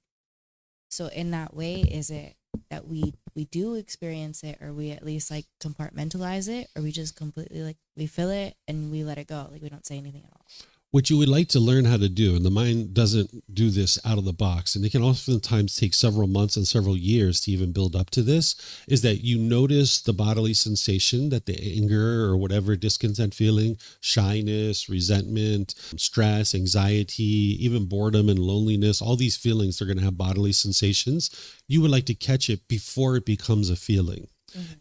Speaker 3: so in that way, is it that we do experience it, or we at least like compartmentalize it, or we just completely like, we feel it and we let it go, like we don't say anything at all?
Speaker 2: What you would like to learn how to do, and the mind doesn't do this out of the box, and it can oftentimes take several months and several years to even build up to this, is that you notice the bodily sensation that the anger or whatever discontent feeling, shyness, resentment, stress, anxiety, even boredom and loneliness, all these feelings are going to have bodily sensations. You would like to catch it before it becomes a feeling.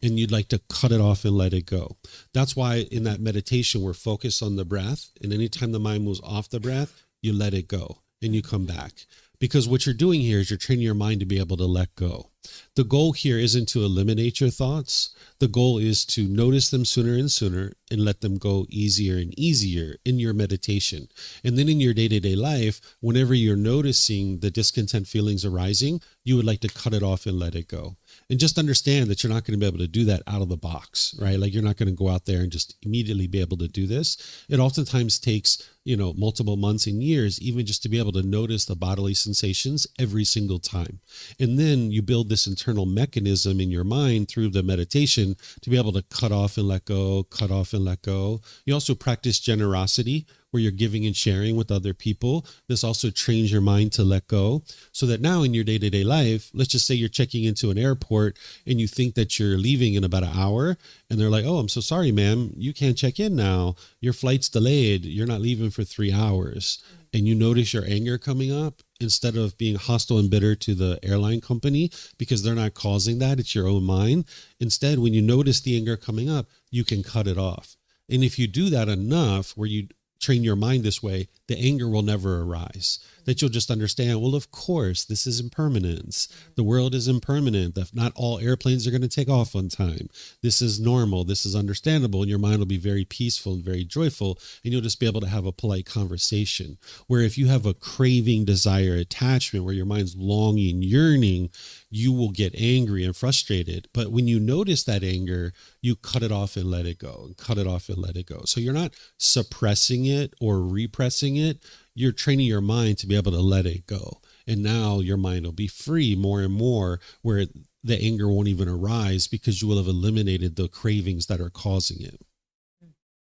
Speaker 2: And you'd like to cut it off and let it go. That's why in that meditation, we're focused on the breath. And anytime the mind moves off the breath, you let it go and you come back. because what you're doing here is you're training your mind to be able to let go. The goal here isn't to eliminate your thoughts. The goal is to notice them sooner and sooner and let them go easier and easier in your meditation. And then in your day-to-day life, whenever you're noticing the discontent feelings arising, you would like to cut it off and let it go. And just understand that you're not going to be able to do that out of the box, right? Like you're not going to go out there and just immediately be able to do this. It oftentimes takes, multiple months and years, even just to be able to notice the bodily sensations every single time. And then you build this internal mechanism in your mind through the meditation to be able to cut off and let go, cut off and let go. You also practice generosity, where you're giving and sharing with other people. This also trains your mind to let go, so that now in your day-to-day life, let's just say you're checking into an airport and you think that you're leaving in about an hour, and they're like, "Oh, I'm so sorry, ma'am, you can't check in now. Your flight's delayed. You're not leaving for 3 hours." And you notice your anger coming up, instead of being hostile and bitter to the airline company because they're not causing that, it's your own mind. Instead, when you notice the anger coming up, you can cut it off. And if you do that enough, where you train your mind this way, the anger will never arise. That you'll just understand, well, of course, this is impermanence. The world is impermanent. Not all airplanes are going to take off on time. This is normal. This is understandable. And your mind will be very peaceful and very joyful. And you'll just be able to have a polite conversation. Where if you have a craving, desire, attachment, where your mind's longing, yearning, you will get angry and frustrated. But when you notice that anger, you cut it off and let it go, and cut it off and let it go. So you're not suppressing it or repressing it. You're training your mind to be able to let it go. And now your mind will be free more and more, where the anger won't even arise because you will have eliminated the cravings that are causing it.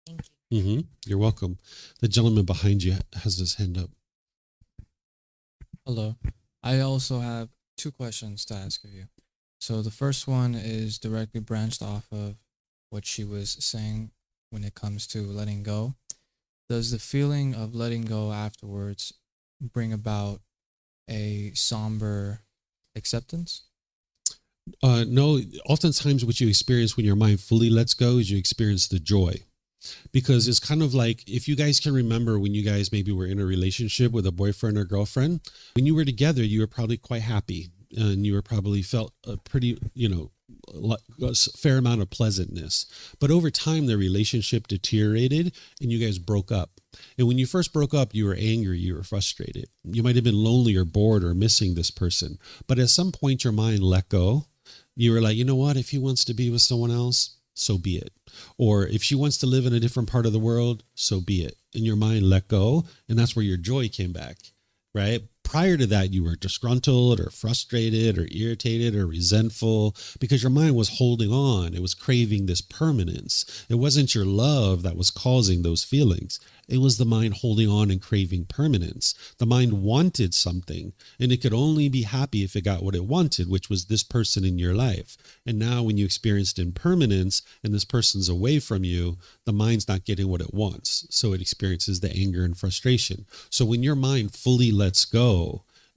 Speaker 3: Thank you.
Speaker 2: You're welcome. The gentleman behind you has his hand up.
Speaker 4: Hello. I also have 2 questions to ask of you. So the first one is directly branched off of what she was saying when it comes to letting go. Does the feeling of letting go afterwards bring about a somber acceptance?
Speaker 2: No, oftentimes what you experience when your mind fully lets go is you experience the joy. Because it's kind of like, if you guys can remember when you guys maybe were in a relationship with a boyfriend or girlfriend, when you were together, you were probably quite happy, and you were probably felt a pretty, a fair amount of pleasantness. But over time, the relationship deteriorated and you guys broke up. And when you first broke up, you were angry, you were frustrated. You might have been lonely or bored or missing this person. But at some point, your mind let go. You were like, you know what? If he wants to be with someone else, so be it. Or if she wants to live in a different part of the world, so be it. And your mind let go. And that's where your joy came back, right? Prior to that, you were disgruntled or frustrated or irritated or resentful because your mind was holding on. It was craving this permanence. It wasn't your love that was causing those feelings. It was the mind holding on and craving permanence. The mind wanted something, and it could only be happy if it got what it wanted, which was this person in your life. And now when you experienced impermanence and this person's away from you, the mind's not getting what it wants. So it experiences the anger and frustration. So when your mind fully lets go,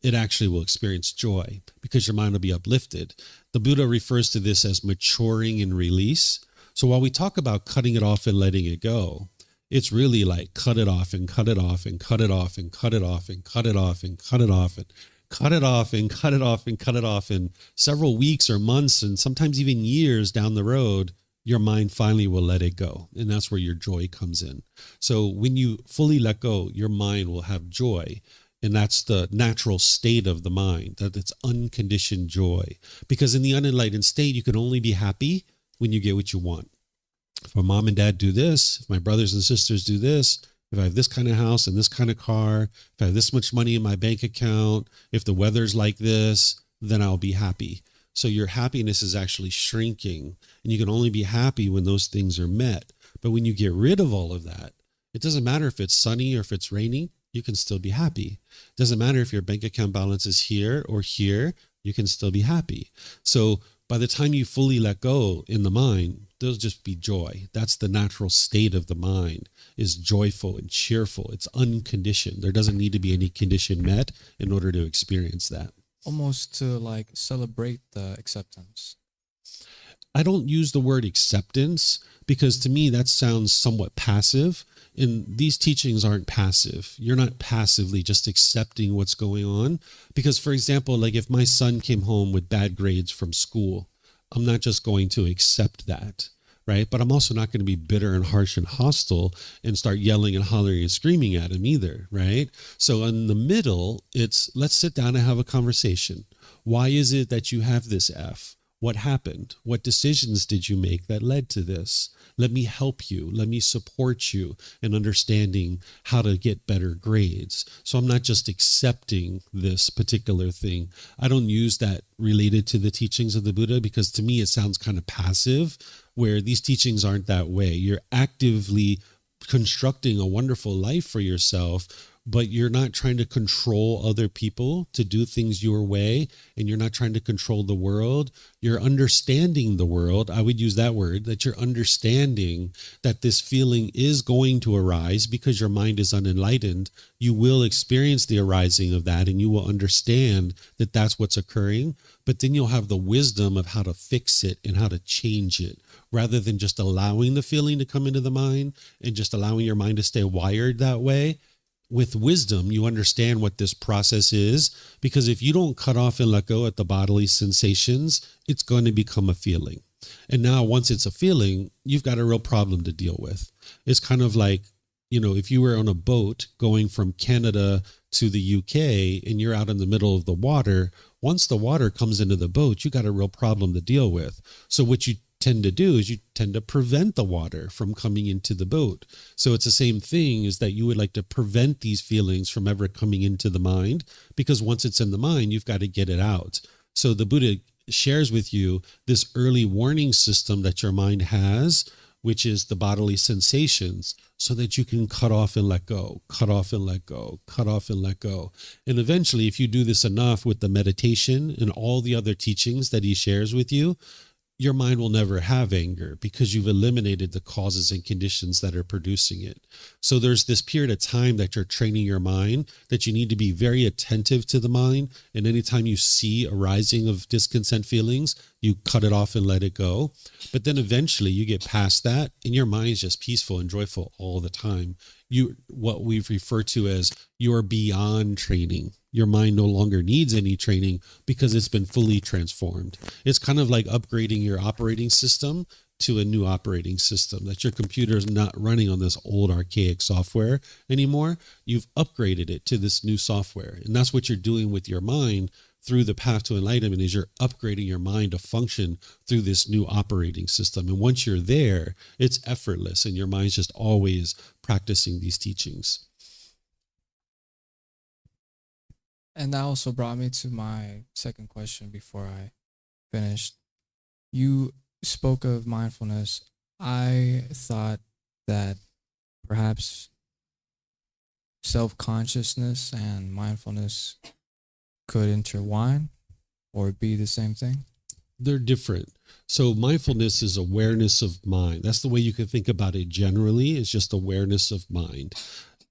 Speaker 2: it actually will experience joy because your mind will be uplifted. The Buddha refers to this as maturing and release. So while we talk about cutting it off and letting it go, it's really like cut it off and cut it off and cut it off and cut it off and cut it off and cut it off and cut it off and cut it off and cut it off. And several weeks or months and sometimes even years down the road, your mind finally will let it go. And that's where your joy comes in. So when you fully let go, your mind will have joy. And that's the natural state of the mind, that it's unconditioned joy. Because in the unenlightened state, you can only be happy when you get what you want. If my mom and dad do this, if my brothers and sisters do this, if I have this kind of house and this kind of car, if I have this much money in my bank account, if the weather's like this, then I'll be happy. So your happiness is actually shrinking, and you can only be happy when those things are met. But when you get rid of all of that, it doesn't matter if it's sunny or if it's rainy, you can still be happy. It doesn't matter if your bank account balance is here or here, you can still be happy. So by the time you fully let go in the mind, there'll just be joy. That's the natural state of the mind, is joyful and cheerful. It's unconditioned. There doesn't need to be any condition met in order to experience that.
Speaker 4: Almost to like celebrate the acceptance.
Speaker 2: I don't use the word acceptance because to me that sounds somewhat passive. And these teachings aren't passive. You're not passively just accepting what's going on. Because, for example, like if my son came home with bad grades from school, I'm not just going to accept that, right? But I'm also not going to be bitter and harsh and hostile and start yelling and hollering and screaming at him either, right? So in the middle, it's let's sit down and have a conversation. Why is it that you have this F? What happened? What decisions did you make that led to this? Let me help you. Let me support you in understanding how to get better grades. So I'm not just accepting this particular thing. I don't use that related to the teachings of the Buddha because to me it sounds kind of passive, where these teachings aren't that way. You're actively constructing a wonderful life for yourself, but you're not trying to control other people to do things your way, and you're not trying to control the world. You're understanding the world. I would use that word, that you're understanding that this feeling is going to arise because your mind is unenlightened. You will experience the arising of that, and you will understand that that's what's occurring. But then you'll have the wisdom of how to fix it and how to change it, rather than just allowing the feeling to come into the mind and just allowing your mind to stay wired that way. With wisdom, you understand what this process is, because if you don't cut off and let go at the bodily sensations, it's going to become a feeling. And now once it's a feeling, you've got a real problem to deal with. It's kind of like, if you were on a boat going from Canada to the UK and you're out in the middle of the water, once the water comes into the boat, you got a real problem to deal with. So what you tend to do is you tend to prevent the water from coming into the boat. So it's the same thing, is that you would like to prevent these feelings from ever coming into the mind, because once it's in the mind, you've got to get it out. So the Buddha shares with you this early warning system that your mind has, which is the bodily sensations, so that you can cut off and let go, cut off and let go, cut off and let go. And eventually, if you do this enough with the meditation and all the other teachings that he shares with you, your mind will never have anger because you've eliminated the causes and conditions that are producing it. So there's this period of time that you're training your mind that you need to be very attentive to the mind. And anytime you see a rising of discontent feelings, you cut it off and let it go. But then eventually you get past that and your mind is just peaceful and joyful all the time. What we've referred to as you're beyond training. Your mind no longer needs any training because it's been fully transformed. It's kind of like upgrading your operating system to a new operating system, that your computer is not running on this old archaic software anymore. You've upgraded it to this new software. And that's what you're doing with your mind through the path to enlightenment, is you're upgrading your mind to function through this new operating system. And once you're there, it's effortless and your mind's just always practicing these teachings.
Speaker 4: And that also brought me to my second question before I finished. You spoke of mindfulness. I thought that perhaps self-consciousness and mindfulness could intertwine or be the same thing.
Speaker 2: They're different. So mindfulness is awareness of mind. That's the way you can think about it generally. It's just awareness of mind.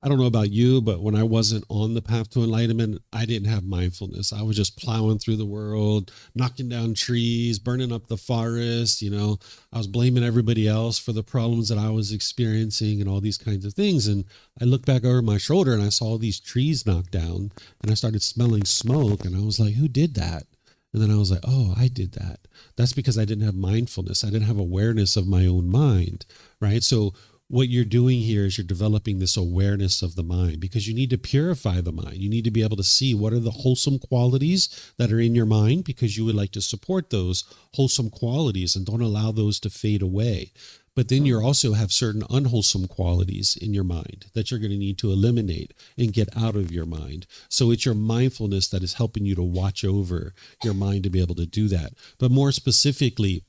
Speaker 2: I don't know about you, but when I wasn't on the path to enlightenment, I didn't have mindfulness. I was just plowing through the world, knocking down trees, burning up the forest. I was blaming everybody else for the problems that I was experiencing and all these kinds of things. And I looked back over my shoulder and I saw all these trees knocked down and I started smelling smoke. And I was like, who did that? And then I was like, oh, I did that. That's because I didn't have mindfulness. I didn't have awareness of my own mind, right? So what you're doing here is you're developing this awareness of the mind, because you need to purify the mind. You need to be able to see what are the wholesome qualities that are in your mind, because you would like to support those wholesome qualities and don't allow those to fade away. But then you also have certain unwholesome qualities in your mind that you're going to need to eliminate and get out of your mind. So it's your mindfulness that is helping you to watch over your mind to be able to do that. But more specifically,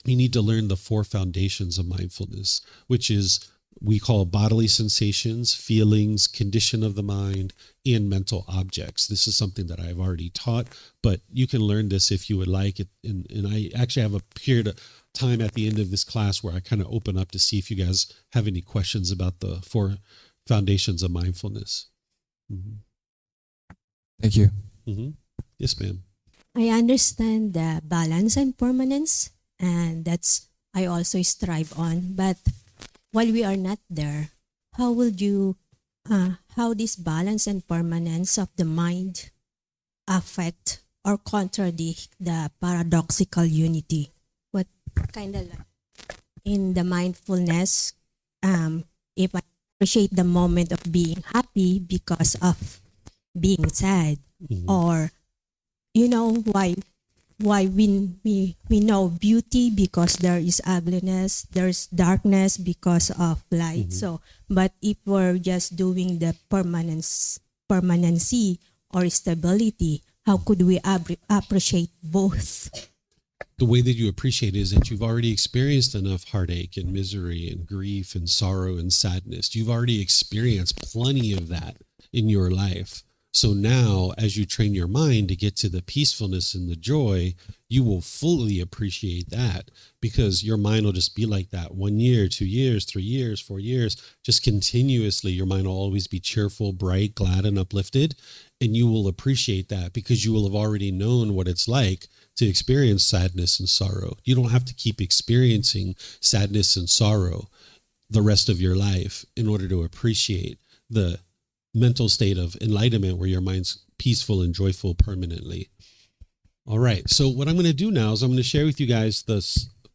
Speaker 2: you need to learn the 4 foundations of mindfulness, which is we call bodily sensations, feelings, condition of the mind, and mental objects. This is something that I've already taught, but you can learn this if you would like it. And I actually have a period of time at the end of this class where I kind of open up to see if you guys have any questions about the 4 foundations of mindfulness. Mm-hmm.
Speaker 4: Thank you.
Speaker 2: Mm-hmm. Yes, ma'am.
Speaker 5: I understand the balance and permanence, and that's I also strive on. But while we are not there, how would you, how this balance and permanence of the mind affect or contradict the paradoxical unity? What kind of like in the mindfulness, if I appreciate the moment of being happy because of being sad, or you know why we know beauty because there is ugliness, there's darkness because of light. So but if we're just doing the permanency or stability, how could we appreciate both?
Speaker 2: The way that you appreciate it is that you've already experienced enough heartache and misery and grief and sorrow and sadness. You've already experienced plenty of that in your life. So now, as you train your mind to get to the peacefulness and the joy, you will fully appreciate that, because your mind will just be like that 1 year, 2 years, 3 years, 4 years, just continuously. Your mind will always be cheerful, bright, glad, and uplifted. And you will appreciate that because you will have already known what it's like to experience sadness and sorrow. You don't have to keep experiencing sadness and sorrow the rest of your life in order to appreciate the mental state of enlightenment where your mind's peaceful and joyful permanently. All right. So what I'm going to do now is I'm going to share with you guys the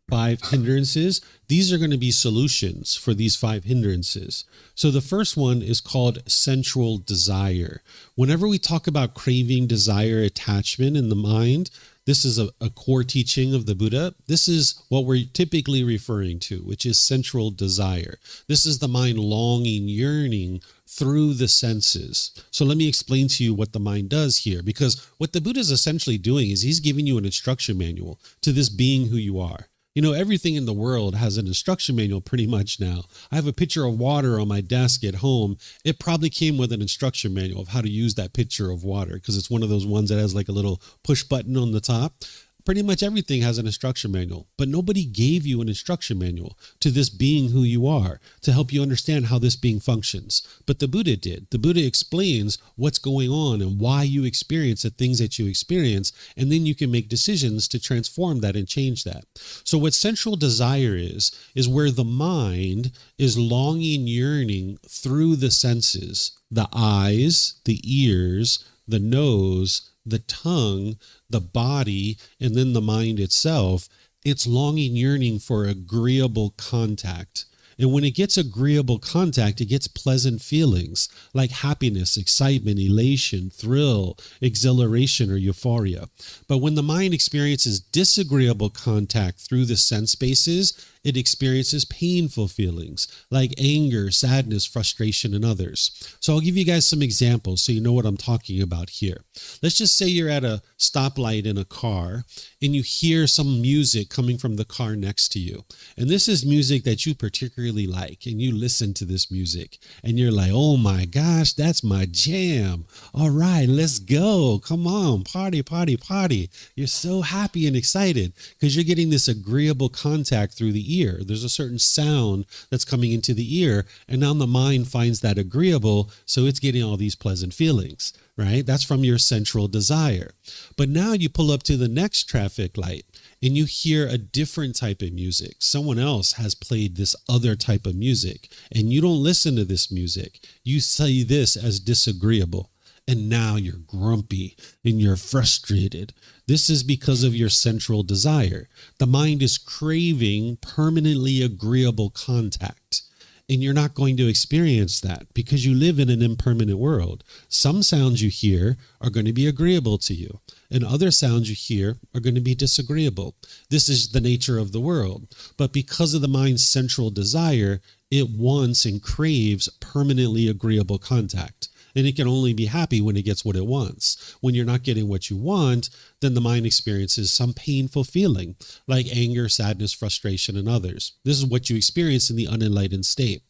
Speaker 2: 5 hindrances. These are going to be solutions for these 5 hindrances. So the first one is called sensual desire. Whenever we talk about craving, desire, attachment in the mind, this is a core teaching of the Buddha. This is what we're typically referring to, which is sensual desire. This is the mind longing, yearning through the senses. So let me explain to you what the mind does here, because what the Buddha is essentially doing is he's giving you an instruction manual to this being who you are. You know, everything in the world has an instruction manual pretty much now. I have a pitcher of water on my desk at home. It probably came with an instruction manual of how to use that pitcher of water, because it's one of those ones that has like a little push button on the top. Pretty much everything has an instruction manual, but nobody gave you an instruction manual to this being who you are to help you understand how this being functions. But the Buddha did. The Buddha explains what's going on and why you experience the things that you experience, and then you can make decisions to transform that and change that. So what sensual desire is where the mind is longing, yearning through the senses, the eyes, the ears, the nose, the tongue, the body, and then the mind itself. It's longing, yearning for agreeable contact. And when it gets agreeable contact, it gets pleasant feelings like happiness, excitement, elation, thrill, exhilaration, or euphoria. But when the mind experiences disagreeable contact through the sense spaces, it experiences painful feelings like anger, sadness, frustration, and others. So I'll give you guys some examples so you know what I'm talking about here. Let's just say you're at a stoplight in a car and you hear some music coming from the car next to you. And this is music that you particularly like, and you listen to this music and you're like, oh my gosh, that's my jam. All right, let's go. Come on, party, party, party. You're so happy and excited because you're getting this agreeable contact through the ear. There's a certain sound that's coming into the ear, and now the mind finds that agreeable, so it's getting all these pleasant feelings, right? That's from your sensual desire. But now you pull up to the next traffic light and you hear a different type of music. Someone else has played this other type of music, and you don't listen to this music. You see this as disagreeable. And now you're grumpy and you're frustrated. This is because of your sensual desire. The mind is craving permanently agreeable contact. And you're not going to experience that because you live in an impermanent world. Some sounds you hear are going to be agreeable to you, and other sounds you hear are going to be disagreeable. This is the nature of the world. But because of the mind's sensual desire, it wants and craves permanently agreeable contact. And it can only be happy when it gets what it wants. When you're not getting what you want, then the mind experiences some painful feeling like anger, sadness, frustration, and others. This is what you experience in the unenlightened state.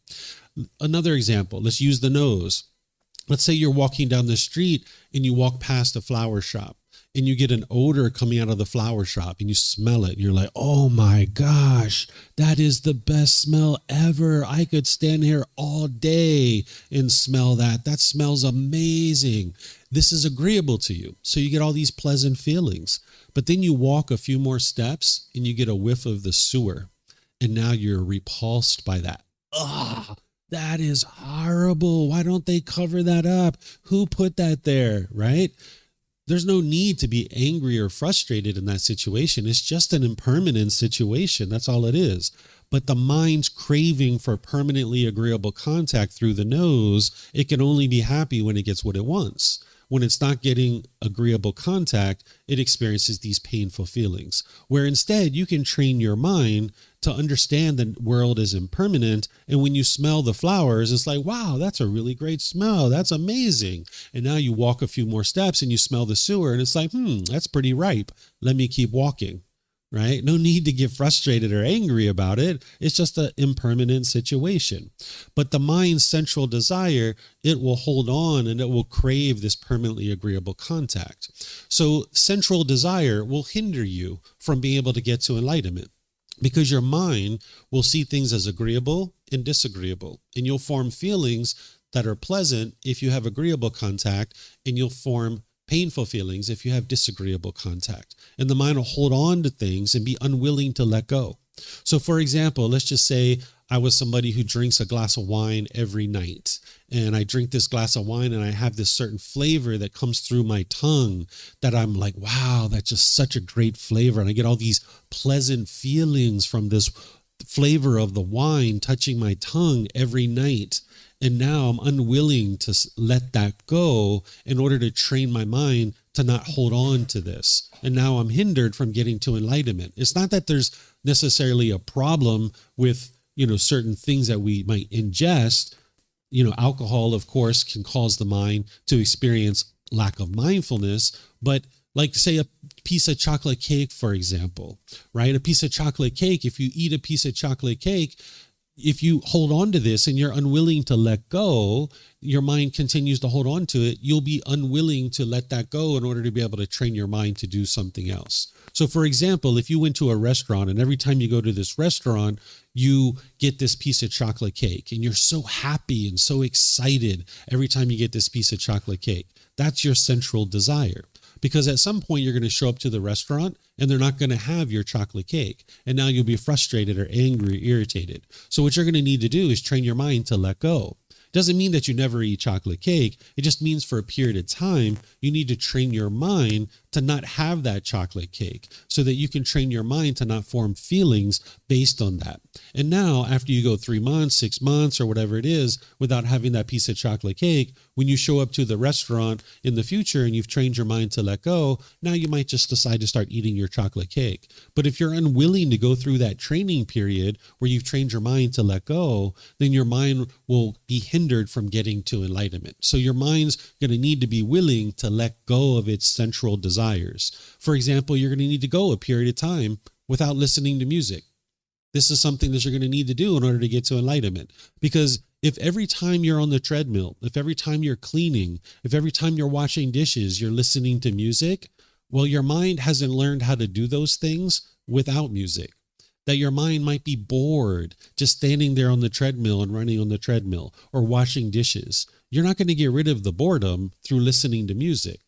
Speaker 2: Another example, let's use the nose. Let's say you're walking down the street and you walk past a flower shop and you get an odor coming out of the flower shop and you smell it and you're like, oh my gosh, that is the best smell ever. I could stand here all day and smell that. That smells amazing. This is agreeable to you. So you get all these pleasant feelings. But then you walk a few more steps and you get a whiff of the sewer. And now you're repulsed by that. Ugh, That is horrible. Why don't they cover that up? Who put that there, right? There's no need to be angry or frustrated in that situation. It's just an impermanent situation. That's all it is. But the mind's craving for permanently agreeable contact through the nose, it can only be happy when it gets what it wants. When it's not getting agreeable contact, it experiences these painful feelings. Where instead, you can train your mind to understand the world is impermanent. And when you smell the flowers, it's like, wow, that's a really great smell. That's amazing. And now you walk a few more steps and you smell the sewer and it's like, that's pretty ripe. Let me keep walking. Right? No need to get frustrated or angry about it. It's just an impermanent situation. But the mind's central desire, it will hold on and it will crave this permanently agreeable contact. So central desire will hinder you from being able to get to enlightenment, because your mind will see things as agreeable and disagreeable. And you'll form feelings that are pleasant if you have agreeable contact, and you'll form painful feelings if you have disagreeable contact. And the mind will hold on to things and be unwilling to let go. So for example, let's just say I was somebody who drinks a glass of wine every night, and I drink this glass of wine and I have this certain flavor that comes through my tongue that I'm like, wow, that's just such a great flavor. And I get all these pleasant feelings from this flavor of the wine touching my tongue every night. And now I'm unwilling to let that go in order to train my mind to not hold on to this. And now I'm hindered from getting to enlightenment. It's not that there's necessarily a problem with, certain things that we might ingest. Alcohol, of course, can cause the mind to experience lack of mindfulness, but like say a piece of chocolate cake, for example, right? A piece of chocolate cake, if you eat a piece of chocolate cake, if you hold on to this and you're unwilling to let go, your mind continues to hold on to it. You'll be unwilling to let that go in order to be able to train your mind to do something else. So for example, if you went to a restaurant and every time you go to this restaurant, you get this piece of chocolate cake and you're so happy and so excited every time you get this piece of chocolate cake, that's your central desire. Because at some point you're going to show up to the restaurant and they're not going to have your chocolate cake. And now you'll be frustrated or angry or irritated. So what you're going to need to do is train your mind to let go. Doesn't mean that you never eat chocolate cake. It just means for a period of time, you need to train your mind to not have that chocolate cake so that you can train your mind to not form feelings based on that. And now after you go 3 months, 6 months, or whatever it is, without having that piece of chocolate cake, when you show up to the restaurant in the future and you've trained your mind to let go, now you might just decide to start eating your chocolate cake. But if you're unwilling to go through that training period where you've trained your mind to let go, then your mind will be hindered from getting to enlightenment. So your mind's going to need to be willing to let go of its central desires. For example, you're going to need to go a period of time without listening to music. This is something that you're going to need to do in order to get to enlightenment. Because if every time you're on the treadmill, if every time you're cleaning, if every time you're washing dishes, you're listening to music, well, your mind hasn't learned how to do those things without music. That your mind might be bored just standing there on the treadmill and running on the treadmill or washing dishes. You're not going to get rid of the boredom through listening to music.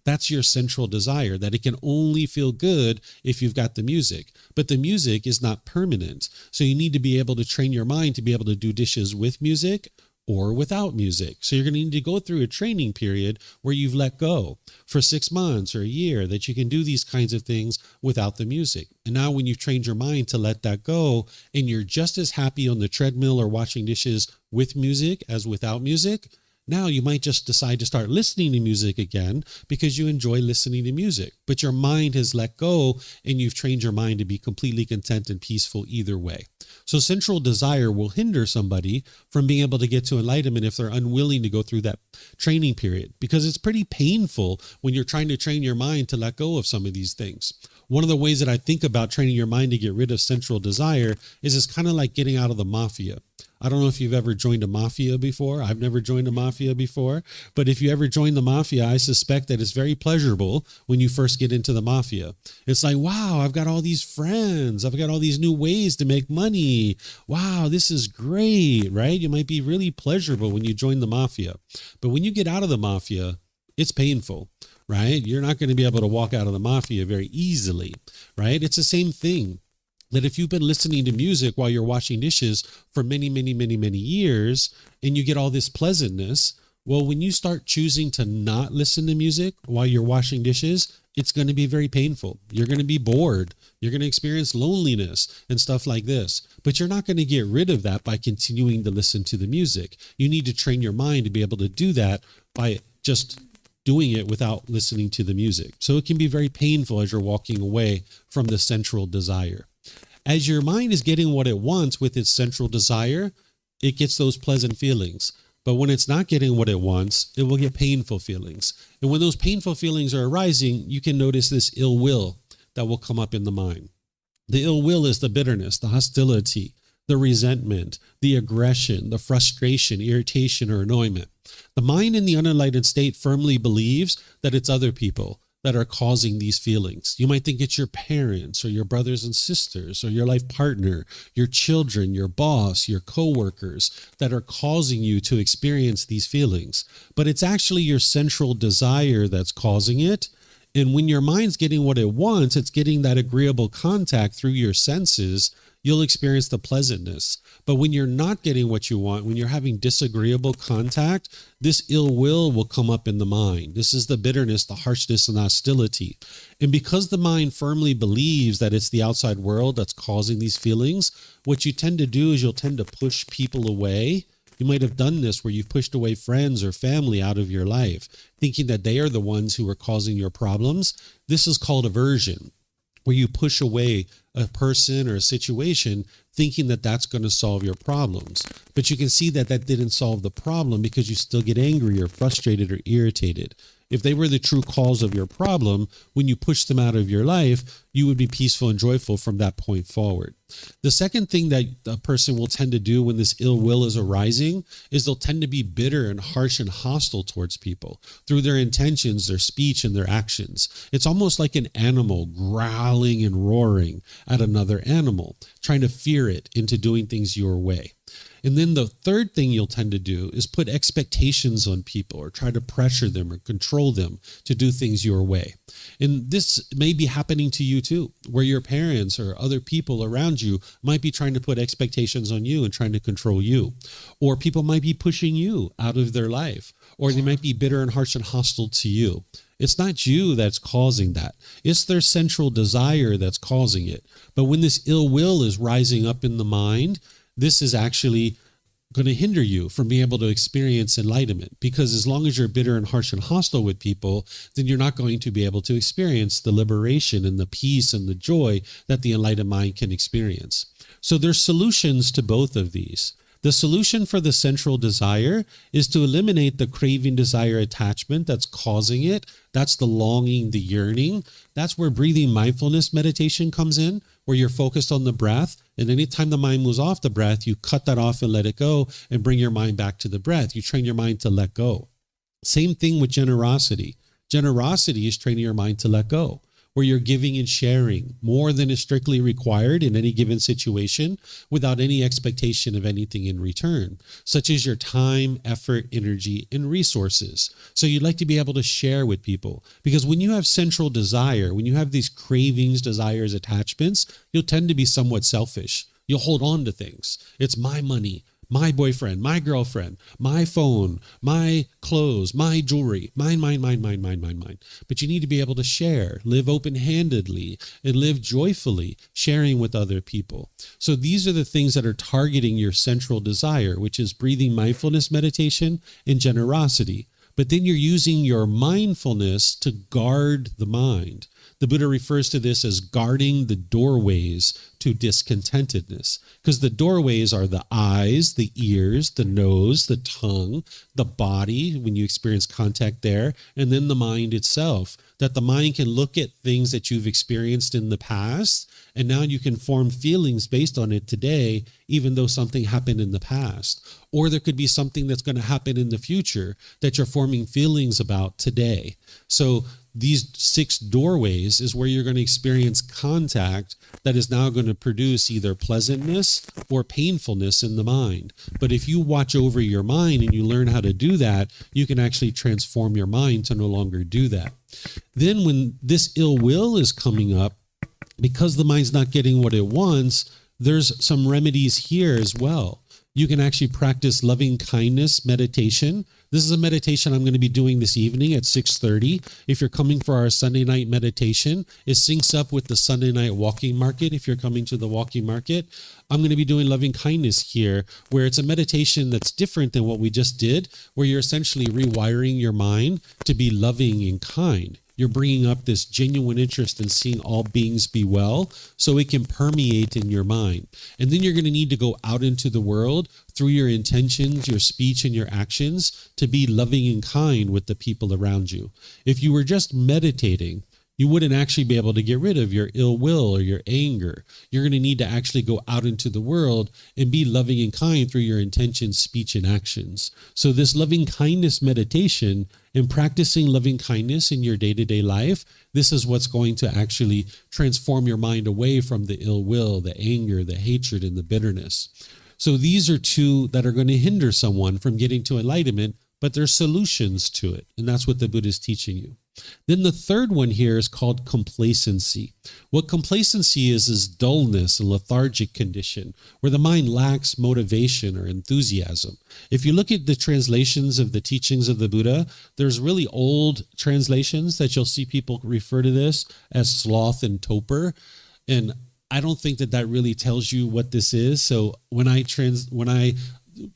Speaker 2: That's your central desire, that it can only feel good if you've got the music. But the music is not permanent. So you need to be able to train your mind to be able to do dishes with music or without music. So you're going to need to go through a training period where you've let go for 6 months or a year, that you can do these kinds of things without the music. And now when you've trained your mind to let that go and you're just as happy on the treadmill or washing dishes with music as without music, now you might just decide to start listening to music again because you enjoy listening to music, but your mind has let go and you've trained your mind to be completely content and peaceful either way. So central desire will hinder somebody from being able to get to enlightenment if they're unwilling to go through that training period, because it's pretty painful when you're trying to train your mind to let go of some of these things. One of the ways that I think about training your mind to get rid of central desire is it's kind of like getting out of the mafia. I don't know if you've ever joined a mafia before. I've never joined a mafia before. But if you ever join the mafia, I suspect that it's very pleasurable when you first get into the mafia. It's like, wow, I've got all these friends. I've got all these new ways to make money. Wow, this is great, right? You might be really pleasurable when you join the mafia. But when you get out of the mafia, it's painful, right? You're not going to be able to walk out of the mafia very easily, right? It's the same thing. that if you've been listening to music while you're washing dishes for many, many, many, many years, and you get all this pleasantness, well, when you start choosing to not listen to music while you're washing dishes, it's going to be very painful. You're going to be bored. You're going to experience loneliness and stuff like this. But you're not going to get rid of that by continuing to listen to the music. You need to train your mind to be able to do that by just doing it without listening to the music. So it can be very painful as you're walking away from the central desire. As your mind is getting what it wants with its central desire, it gets those pleasant feelings. But when it's not getting what it wants, it will get painful feelings. And when those painful feelings are arising, you can notice this ill will that will come up in the mind. The ill will is the bitterness, the hostility, the resentment, the aggression, the frustration, irritation, or annoyance. The mind in the unenlightened state firmly believes that it's other people that are causing these feelings. You might think it's your parents or your brothers and sisters or your life partner, your children, your boss, your coworkers that are causing you to experience these feelings. But it's actually your central desire that's causing it. And when your mind's getting what it wants, it's getting that agreeable contact through your senses, you'll experience the pleasantness. But when you're not getting what you want, when you're having disagreeable contact, this ill will come up in the mind. This is the bitterness, the harshness, and hostility. And because the mind firmly believes that it's the outside world that's causing these feelings, what you tend to do is you'll tend to push people away. You might have done this where you've pushed away friends or family out of your life, thinking that they are the ones who are causing your problems. This is called aversion, where you push away a person or a situation thinking that that's going to solve your problems. But you can see that that didn't solve the problem because you still get angry or frustrated or irritated. If they were the true cause of your problem, when you push them out of your life, you would be peaceful and joyful from that point forward. The second thing that a person will tend to do when this ill will is arising is they'll tend to be bitter and harsh and hostile towards people through their intentions, their speech, and their actions. It's almost like an animal growling and roaring at another animal, trying to fear it into doing things your way. And then the third thing you'll tend to do is put expectations on people or try to pressure them or control them to do things your way. And this may be happening to you too, where your parents or other people around you might be trying to put expectations on you and trying to control you. Or people might be pushing you out of their life, or they might be bitter and harsh and hostile to you. It's not you that's causing that. It's their central desire that's causing it. But when this ill will is rising up in the mind, this is actually going to hinder you from being able to experience enlightenment, because as long as you're bitter and harsh and hostile with people, then you're not going to be able to experience the liberation and the peace and the joy that the enlightened mind can experience. So there's solutions to both of these. The solution for the central desire is to eliminate the craving, desire, attachment that's causing it. That's the longing, the yearning. That's where breathing mindfulness meditation comes in, where you're focused on the breath. And anytime the mind moves off the breath, you cut that off and let it go and bring your mind back to the breath. You train your mind to let go. Same thing with generosity. Generosity is training your mind to let go, where you're giving and sharing more than is strictly required in any given situation without any expectation of anything in return, such as your time, effort, energy, and resources. So you'd like to be able to share with people, because when you have central desire, when you have these cravings, desires, attachments, you'll tend to be somewhat selfish. You'll hold on to things. It's my money, my boyfriend, my girlfriend, my phone, my clothes, my jewelry, mine. But you need to be able to share, live open-handedly, and live joyfully, sharing with other people. So these are the things that are targeting your central desire, which is breathing mindfulness meditation and generosity. But then you're using your mindfulness to guard the mind. The Buddha refers to this as guarding the doorways to discontentedness, because the doorways are the eyes, the ears, the nose, the tongue, the body, when you experience contact there, and then the mind itself, that the mind can look at things that you've experienced in the past, and now you can form feelings based on it today, even though something happened in the past. Or there could be something that's going to happen in the future that you're forming feelings about today. So these 6 doorways is where you're going to experience contact that is now going to produce either pleasantness or painfulness in the mind. But if you watch over your mind and you learn how to do that, you can actually transform your mind to no longer do that. Then when this ill will is coming up, because the mind's not getting what it wants, there's some remedies here as well. You can actually practice loving kindness meditation. This is a meditation I'm going to be doing this evening at 6:30. If you're coming for our Sunday night meditation, it syncs up with the Sunday night walking market. If you're coming to the walking market, I'm going to be doing loving kindness here, where it's a meditation that's different than what we just did, where you're essentially rewiring your mind to be loving and kind. You're bringing up this genuine interest in seeing all beings be well so it can permeate in your mind. And then you're going to need to go out into the world through your intentions, your speech, and your actions to be loving and kind with the people around you. If you were just meditating, you wouldn't actually be able to get rid of your ill will or your anger. You're going to need to actually go out into the world and be loving and kind through your intentions, speech, and actions. So this loving kindness meditation and practicing loving kindness in your day-to-day life, this is what's going to actually transform your mind away from the ill will, the anger, the hatred, and the bitterness. So these are two that are going to hinder someone from getting to enlightenment, but there's solutions to it. And that's what the Buddha is teaching you. Then the third one here is called complacency. What complacency is dullness, a lethargic condition where the mind lacks motivation or enthusiasm. If you look at the translations of the teachings of the Buddha, there's really old translations that you'll see people refer to this as sloth and torpor. And I don't think that really tells you what this is. So when I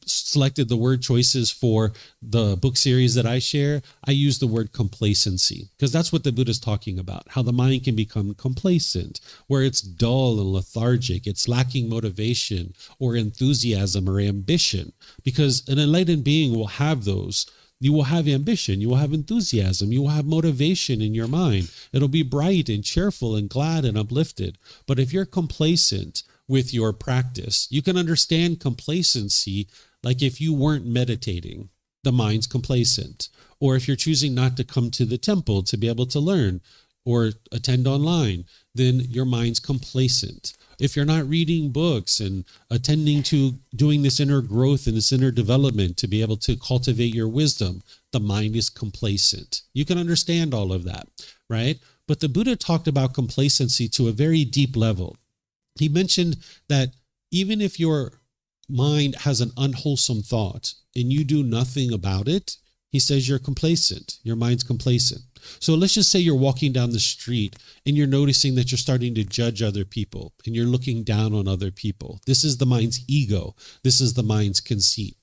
Speaker 2: selected the word choices for the book series that I share, I use the word complacency because that's what the Buddha is talking about, how the mind can become complacent, where it's dull and lethargic, it's lacking motivation or enthusiasm or ambition, because an enlightened being will have those. You will have ambition, you will have enthusiasm, you will have motivation in your mind. It'll be bright and cheerful and glad and uplifted. But if you're complacent with your practice, you can understand complacency like if you weren't meditating, the mind's complacent. Or if you're choosing not to come to the temple to be able to learn or attend online, then your mind's complacent. If you're not reading books and attending to doing this inner growth and this inner development to be able to cultivate your wisdom, the mind is complacent. You can understand all of that, right? But the Buddha talked about complacency to a very deep level. He mentioned that even if your mind has an unwholesome thought and you do nothing about it, he says you're complacent. Your mind's complacent. So let's just say you're walking down the street and you're noticing that you're starting to judge other people and you're looking down on other people. This is the mind's ego. This is the mind's conceit.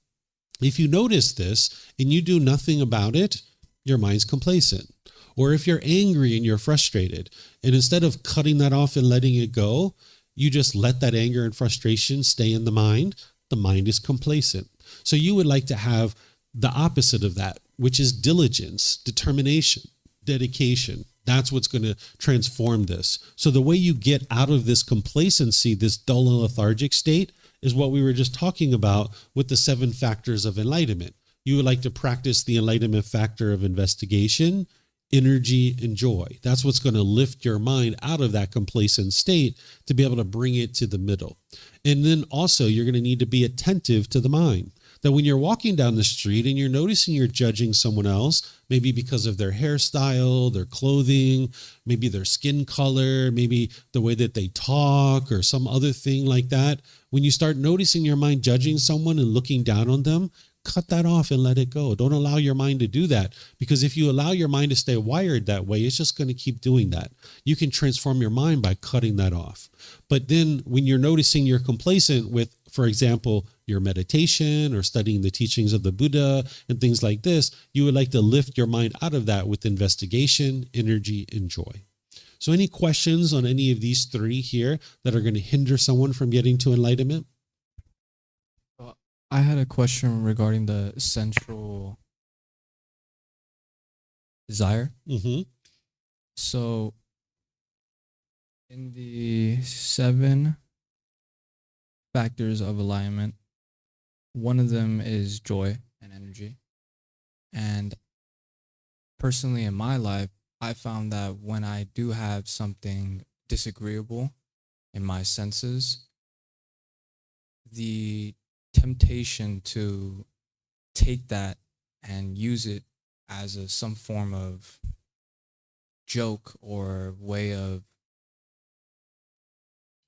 Speaker 2: If you notice this and you do nothing about it, your mind's complacent. Or if you're angry and you're frustrated, and instead of cutting that off and letting it go, you just let that anger and frustration stay in the mind is complacent. So you would like to have the opposite of that, which is diligence, determination, dedication. That's what's going to transform this. So the way you get out of this complacency, this dull and lethargic state, is what we were just talking about with the 7 factors of enlightenment. You would like to practice the enlightenment factor of investigation, energy, and joy. That's what's going to lift your mind out of that complacent state to be able to bring it to the middle. And then also you're going to need to be attentive to the mind. That when you're walking down the street and you're noticing you're judging someone else, maybe because of their hairstyle, their clothing, maybe their skin color, maybe the way that they talk or some other thing like that, when you start noticing your mind judging someone and looking down on them, cut that off and let it go. Don't allow your mind to do that, because if you allow your mind to stay wired that way, it's just going to keep doing that. You can transform your mind by cutting that off. But then when you're noticing you're complacent with, for example, your meditation or studying the teachings of the Buddha and things like this, you would like to lift your mind out of that with investigation, energy, and joy. So any questions on any of these 3 here that are going to hinder someone from getting to enlightenment?
Speaker 4: I had a question regarding the central desire.
Speaker 2: Mm-hmm.
Speaker 4: So in the 7 factors of alignment, one of them is joy and energy. And personally in my life, I found that when I do have something disagreeable in my senses, the temptation to take that and use it as some form of joke or way of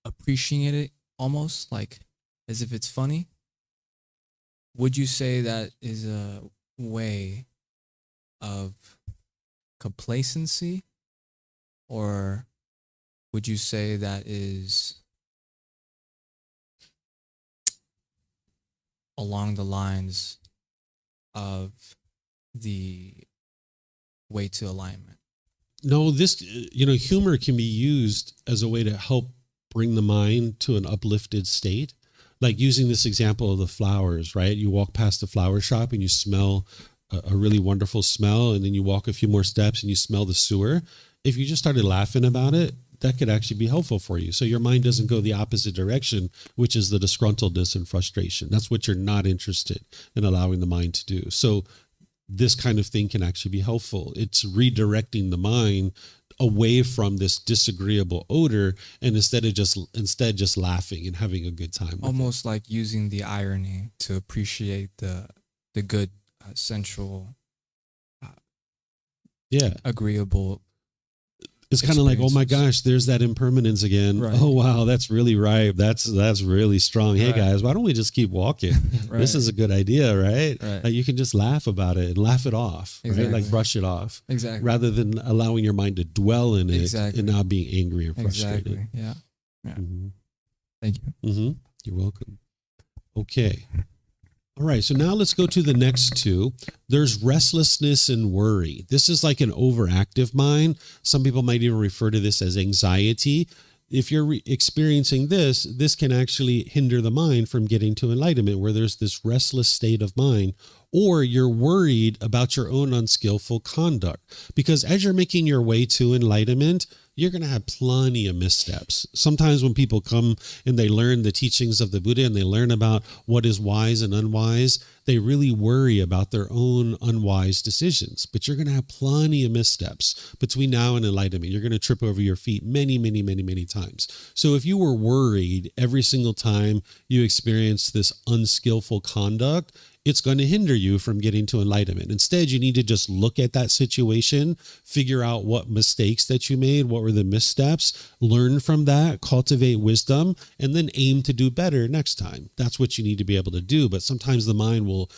Speaker 4: appreciate it almost like as if it's funny. Would you say that is a way of complacency, or would you say that is along the lines of the way to alignment?
Speaker 2: No, this, humor can be used as a way to help bring the mind to an uplifted state. Like using this example of the flowers, right? You walk past the flower shop and you smell a really wonderful smell, and then you walk a few more steps and you smell the sewer. If you just started laughing about it, that could actually be helpful for you. So your mind doesn't go the opposite direction, which is the disgruntledness and frustration. That's what you're not interested in allowing the mind to do. So this kind of thing can actually be helpful. It's redirecting the mind away from this disagreeable odor, and instead just laughing and having a good time with
Speaker 4: almost like using the irony to appreciate the good sensual agreeable.
Speaker 2: It's kind of like, oh my gosh, there's that impermanence again. Right. Oh wow, that's really ripe. That's really strong. Hey guys, why don't we just keep walking? This is a good idea, right? You can just laugh about it and laugh it off, right? Like brush it off, rather than allowing your mind to dwell in it and now being angry and frustrated.
Speaker 4: Yeah.
Speaker 2: Mm-hmm.
Speaker 4: Thank you.
Speaker 2: You're welcome. Okay. All right, so now let's go to the next two. There's restlessness and worry. This is like an overactive mind. Some people might even refer to this as anxiety. If you're experiencing this can actually hinder the mind from getting to enlightenment, where there's this restless state of mind, or you're worried about your own unskillful conduct. Because as you're making your way to enlightenment, you're going to have plenty of missteps. Sometimes when people come and they learn the teachings of the Buddha and they learn about what is wise and unwise, they really worry about their own unwise decisions. But you're going to have plenty of missteps between now and enlightenment. You're going to trip over your feet many, many, many, many times. So if you were worried every single time you experience this unskillful conduct, it's going to hinder you from getting to enlightenment. Instead, you need to just look at that situation, figure out what mistakes that you made, what were the missteps, learn from that, cultivate wisdom, and then aim to do better next time. That's what you need to be able to do. But sometimes the mind will,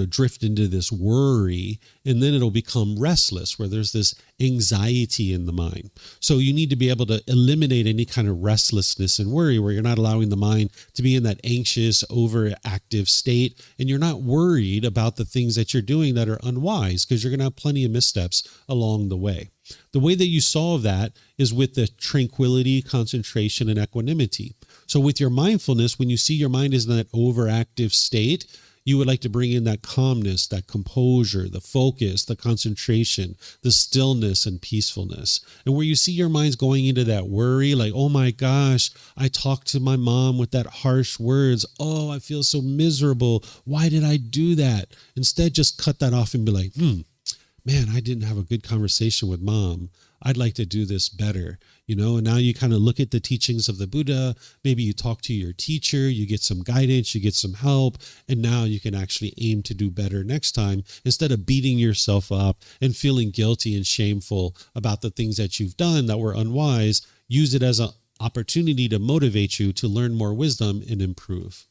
Speaker 2: drift into this worry, and then it'll become restless, where there's this anxiety in the mind. So you need to be able to eliminate any kind of restlessness and worry, where you're not allowing the mind to be in that anxious, overactive state, and you're not worried about the things that you're doing that are unwise, because you're going to have plenty of missteps along the way. The way that you solve that is with the tranquility, concentration, and equanimity. So with your mindfulness, when you see your mind is in that overactive state, you would like to bring in that calmness, that composure, the focus, the concentration, the stillness and peacefulness. And where you see your mind's going into that worry, like, oh my gosh, I talked to my mom with that harsh words. Oh, I feel so miserable. Why did I do that? Instead, just cut that off and be like, man, I didn't have a good conversation with mom. I'd like to do this better, and now you kind of look at the teachings of the Buddha. Maybe you talk to your teacher, you get some guidance, you get some help, and now you can actually aim to do better next time, instead of beating yourself up and feeling guilty and shameful about the things that you've done that were unwise. Use it as an opportunity to motivate you to learn more wisdom and improve.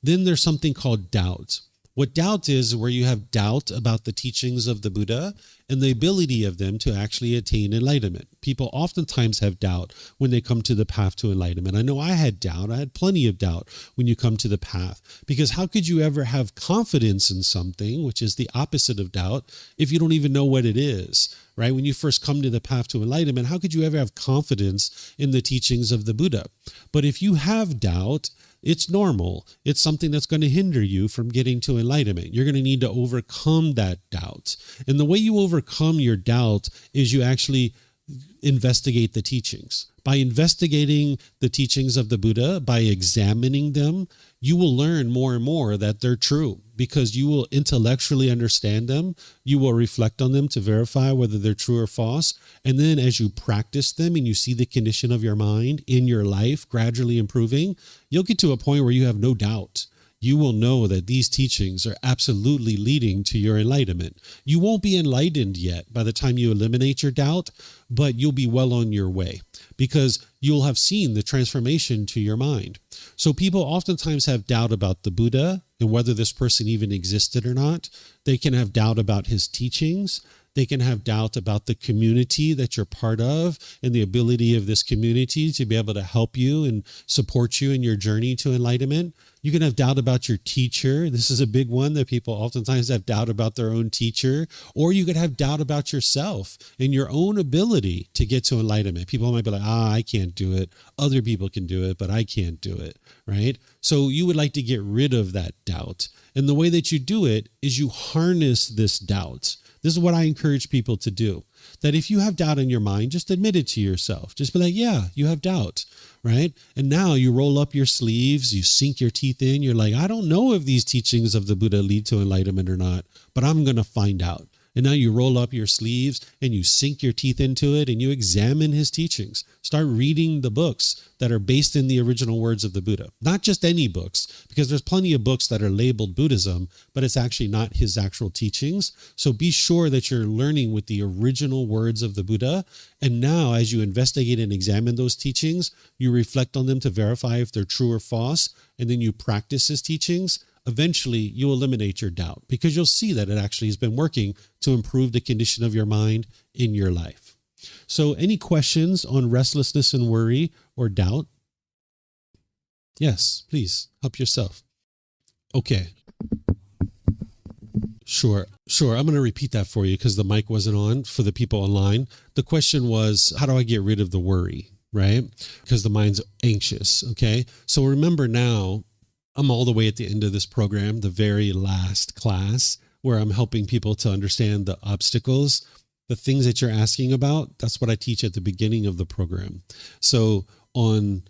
Speaker 2: Then there's something called doubt. What doubt is where you have doubt about the teachings of the Buddha and the ability of them to actually attain enlightenment. People oftentimes have doubt when they come to the path to enlightenment. I know I had doubt. I had plenty of doubt when you come to the path, because how could you ever have confidence in something, which is the opposite of doubt, if you don't even know what it is, right? When you first come to the path to enlightenment, how could you ever have confidence in the teachings of the Buddha? But if you have doubt, it's normal. It's something that's going to hinder you from getting to enlightenment. You're going to need to overcome that doubt. And the way you overcome your doubt is you actually investigate the teachings. By investigating the teachings of the Buddha, by examining them, you will learn more and more that they're true, because you will intellectually understand them. You will reflect on them to verify whether they're true or false. And then as you practice them and you see the condition of your mind in your life gradually improving, you'll get to a point where you have no doubt. you will know that these teachings are absolutely leading to your enlightenment. You won't be enlightened yet by the time you eliminate your doubt, but you'll be well on your way because you'll have seen the transformation to your mind. So people oftentimes have doubt about the Buddha and whether this person even existed or not. They can have doubt about his teachings. They can have doubt about the community that you're part of and the ability of this community to be able to help you and support you in your journey to enlightenment. You can have doubt about your teacher. This is a big one that people oftentimes have doubt about their own teacher, or you could have doubt about yourself and your own ability to get to enlightenment. People might be like, I can't do it. Other people can do it, but I can't do it, right? So you would like to get rid of that doubt. And the way that you do it is you harness this doubt. This is what I encourage people to do. That if you have doubt in your mind, just admit it to yourself. Just be like, yeah, you have doubt, right? And now you roll up your sleeves, you sink your teeth in. You're like, I don't know if these teachings of the Buddha lead to enlightenment or not, but I'm going to find out. And now you roll up your sleeves and you sink your teeth into it and you examine his teachings. Start reading the books that are based in the original words of the Buddha. Not just any books, because there's plenty of books that are labeled Buddhism, but it's actually not his actual teachings. So be sure that you're learning with the original words of the Buddha. And now as you investigate and examine those teachings, you reflect on them to verify if they're true or false, and then you practice his teachings. Eventually you'll eliminate your doubt because you'll see that it actually has been working to improve the condition of your mind in your life. So any questions on restlessness and worry or doubt? Yes, please help yourself. Okay. Sure. I'm going to repeat that for you because the mic wasn't on for the people online. The question was, how do I get rid of the worry, right? Because the mind's anxious. Okay. So remember now, I'm all the way at the end of this program, the very last class, where I'm helping people to understand the obstacles, the things that you're asking about. That's what I teach at the beginning of the program. So on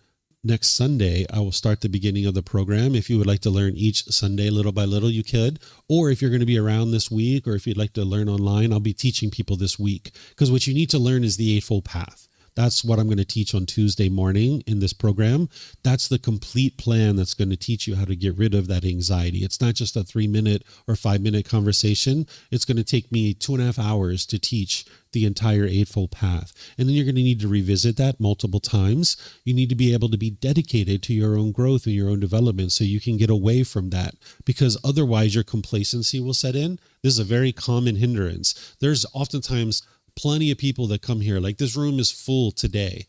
Speaker 2: next Sunday, I will start the beginning of the program. If you would like to learn each Sunday, little by little, you could. Or if you're going to be around this week, or if you'd like to learn online, I'll be teaching people this week. Because what you need to learn is the Eightfold Path. That's what I'm going to teach on Tuesday morning in this program. That's the complete plan that's going to teach you how to get rid of that anxiety. It's not just a 3-minute or 5-minute conversation. It's going to take me 2.5 hours to teach the entire Eightfold Path. And then you're going to need to revisit that multiple times. You need to be able to be dedicated to your own growth and your own development so you can get away from that, because otherwise your complacency will set in. This is a very common hindrance. There's oftentimes plenty of people that come here. Like this room is full today.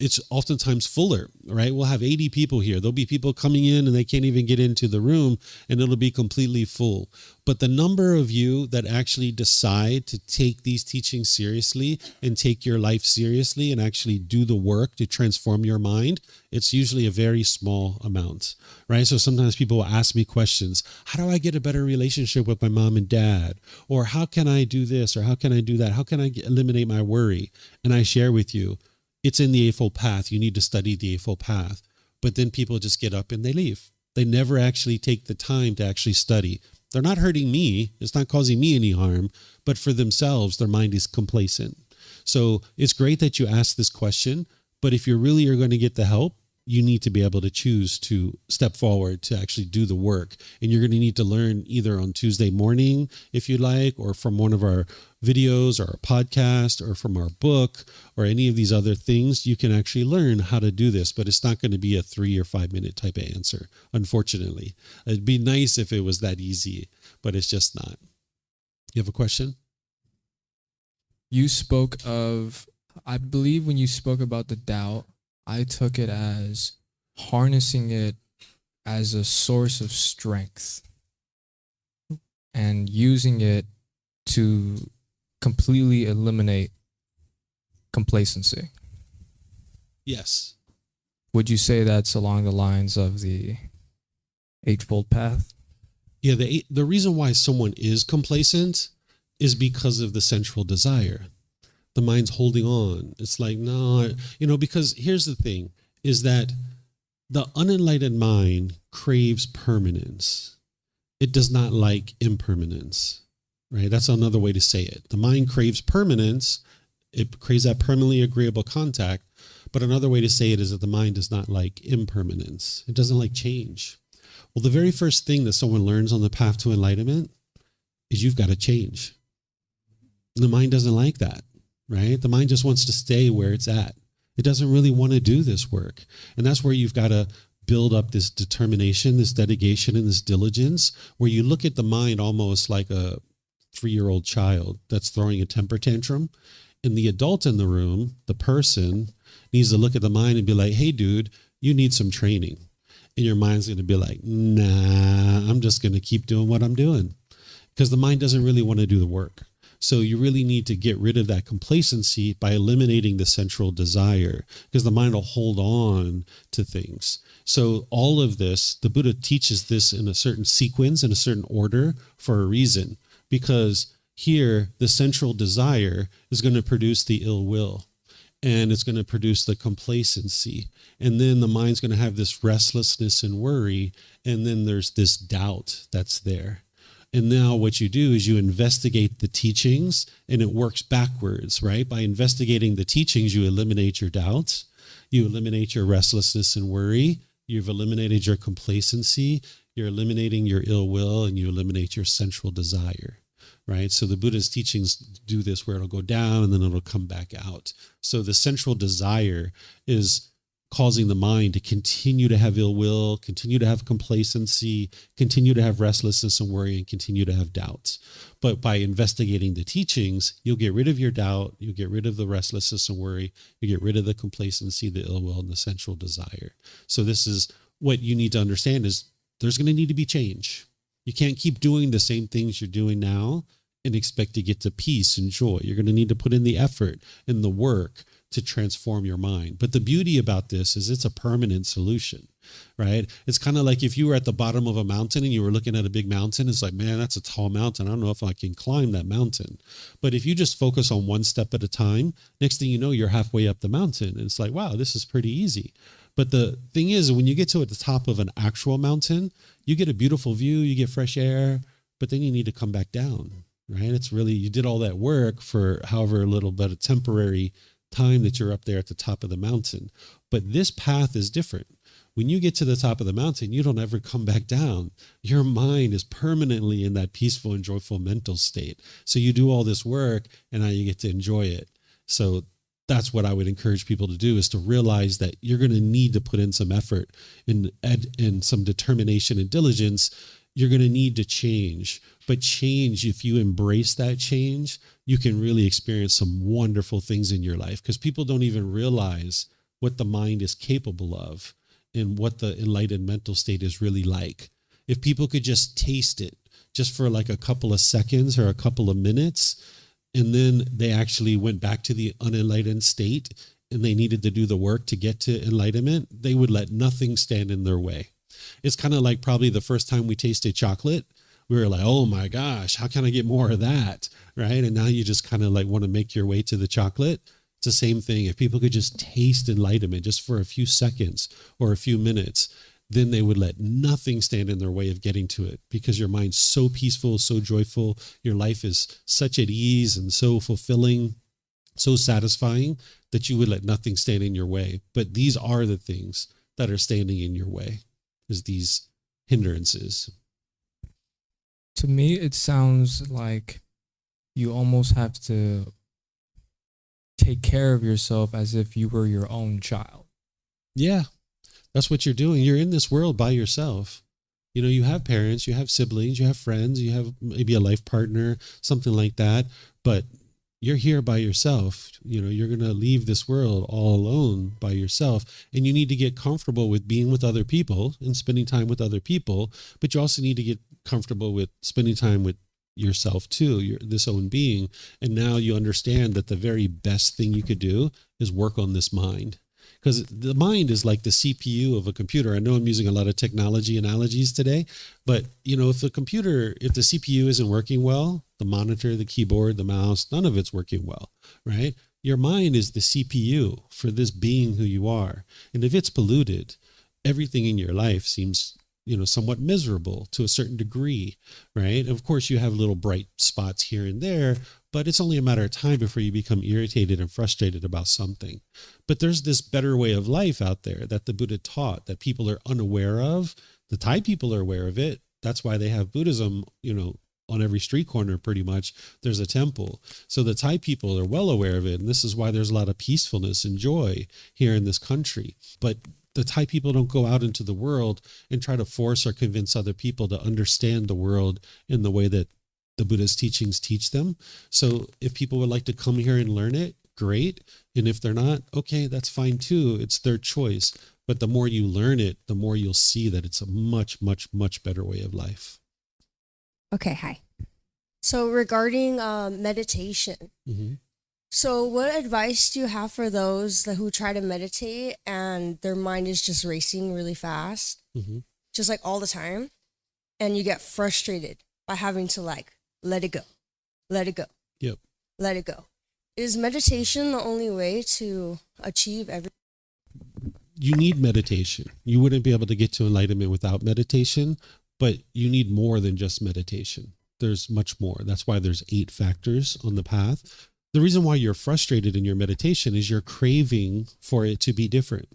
Speaker 2: It's oftentimes fuller, right? We'll have 80 people here. There'll be people coming in and they can't even get into the room and it'll be completely full. But the number of you that actually decide to take these teachings seriously and take your life seriously and actually do the work to transform your mind, it's usually a very small amount, right? So sometimes people will ask me questions. How do I get a better relationship with my mom and dad? Or how can I do this? Or how can I do that? How can I eliminate my worry? And I share with you, it's in the Eightfold Path. You need to study the Eightfold Path. But then people just get up and they leave. They never actually take the time to actually study. They're not hurting me. It's not causing me any harm. But for themselves, their mind is complacent. So it's great that you asked this question. But if you really are going to get the help, you need to be able to choose to step forward to actually do the work. And you're going to need to learn either on Tuesday morning, if you like, or from one of our videos or our podcast or from our book or any of these other things. You can actually learn how to do this, but it's not going to be a 3 or 5 minute type of answer, unfortunately. It'd be nice if it was that easy, but it's just not. You have a question?
Speaker 4: You spoke of, I believe when you spoke about the doubt, I took it as harnessing it as a source of strength and using it to completely eliminate complacency.
Speaker 2: Yes.
Speaker 4: Would you say that's along the lines of the Eightfold Path?
Speaker 2: Yeah, the reason why someone is complacent is because of the central desire. The mind's holding on. It's like, no, because here's the thing, is that the unenlightened mind craves permanence. It does not like impermanence, right? That's another way to say it. The mind craves permanence. It craves that permanently agreeable contact. But another way to say it is that the mind does not like impermanence. It doesn't like change. Well, the very first thing that someone learns on the path to enlightenment is you've got to change. The mind doesn't like that, right? The mind just wants to stay where it's at. It doesn't really want to do this work. And that's where you've got to build up this determination, this dedication, and this diligence, where you look at the mind almost like a 3-year-old child that's throwing a temper tantrum. And the adult in the room, the person, needs to look at the mind and be like, hey, dude, you need some training. And your mind's going to be like, nah, I'm just going to keep doing what I'm doing. Because the mind doesn't really want to do the work. So you really need to get rid of that complacency by eliminating the central desire, because the mind will hold on to things. So all of this, the Buddha teaches this in a certain sequence, in a certain order for a reason, because here the central desire is going to produce the ill will, and it's going to produce the complacency. And then the mind's going to have this restlessness and worry. And then there's this doubt that's there. And now what you do is you investigate the teachings, and it works backwards, right? By investigating the teachings, you eliminate your doubts, you eliminate your restlessness and worry, you've eliminated your complacency, you're eliminating your ill will, and you eliminate your central desire, right? So the Buddha's teachings do this where it'll go down and then it'll come back out. So the central desire is causing the mind to continue to have ill will, continue to have complacency, continue to have restlessness and worry, and continue to have doubts. But by investigating the teachings, you'll get rid of your doubt, you'll get rid of the restlessness and worry, you get rid of the complacency, the ill will, and the central desire. So this is what you need to understand, is there's going to need to be change. You can't keep doing the same things you're doing now and expect to get to peace and joy. You're going to need to put in the effort and the work to transform your mind. But the beauty about this is it's a permanent solution, right? It's kind of like if you were at the bottom of a mountain and you were looking at a big mountain, it's like, man, that's a tall mountain. I don't know if I can climb that mountain. But if you just focus on one step at a time, next thing you know, you're halfway up the mountain. And it's like, wow, this is pretty easy. But the thing is, when you get to at the top of an actual mountain, you get a beautiful view, you get fresh air, but then you need to come back down, right? It's really, you did all that work for however little but a temporary time that you're up there at the top of the mountain. But this path is different. When you get to the top of the mountain, you don't ever come back down. Your mind is permanently in that peaceful and joyful mental state. So you do all this work and now you get to enjoy it. So that's what I would encourage people to do, is to realize that you're going to need to put in some effort and some determination and diligence. You're going to need to change. But change, if you embrace that change, you can really experience some wonderful things in your life, because people don't even realize what the mind is capable of and what the enlightened mental state is really like. If people could just taste it just for like a couple of seconds or a couple of minutes, and then they actually went back to the unenlightened state and they needed to do the work to get to enlightenment, they would let nothing stand in their way. It's kind of like probably the first time we tasted chocolate, we were like, oh my gosh, how can I get more of that? Right? And now you just kind of like want to make your way to the chocolate. It's the same thing. If people could just taste enlightenment just for a few seconds or a few minutes, then they would let nothing stand in their way of getting to it, because your mind's so peaceful, so joyful. Your life is such at ease and so fulfilling, so satisfying, that you would let nothing stand in your way. But these are the things that are standing in your way, is these hindrances.
Speaker 4: To me, it sounds like you almost have to take care of yourself as if you were your own child.
Speaker 2: Yeah, that's what you're doing. You're in this world by yourself. You know, you have parents, you have siblings, you have friends, you have maybe a life partner, something like that. But you're here by yourself. You know, you're going to leave this world all alone by yourself. And you need to get comfortable with being with other people and spending time with other people. But you also need to get comfortable with spending time with yourself too, this own being. And now you understand that the very best thing you could do is work on this mind. Because the mind is like the CPU of a computer. I know I'm using a lot of technology analogies today, but you know, if the CPU isn't working well, the monitor, the keyboard, the mouse, none of it's working well, right? Your mind is the CPU for this being who you are. And if it's polluted, everything in your life seems, you know, somewhat miserable to a certain degree, right? Of course, you have little bright spots here and there, but it's only a matter of time before you become irritated and frustrated about something. But there's this better way of life out there that the Buddha taught that people are unaware of, The Thai people are aware of it. That's why they have Buddhism, on every street corner, pretty much. There's a temple. So the Thai people are well aware of it. And this is why there's a lot of peacefulness and joy here in this country. But the Thai people don't go out into the world and try to force or convince other people to understand the world in the way that the Buddha's teachings teach them. So if people would like to come here and learn it, great. And if they're not, okay, that's fine too. It's their choice. But the more you learn it, the more you'll see that it's a much, much, much better way of life.
Speaker 6: Okay, hi. So regarding meditation, so what advice do you have for those who try to meditate and their mind is just racing really fast, just like all the time, and you get frustrated by having to let it go, let it go, let it go? Is meditation the only way to achieve everything?
Speaker 2: You need meditation. You wouldn't be able to get to enlightenment without meditation, but you need more than just meditation. There's much more. That's why there's 8 factors on the path. The reason why you're frustrated in your meditation is you're craving for it to be different.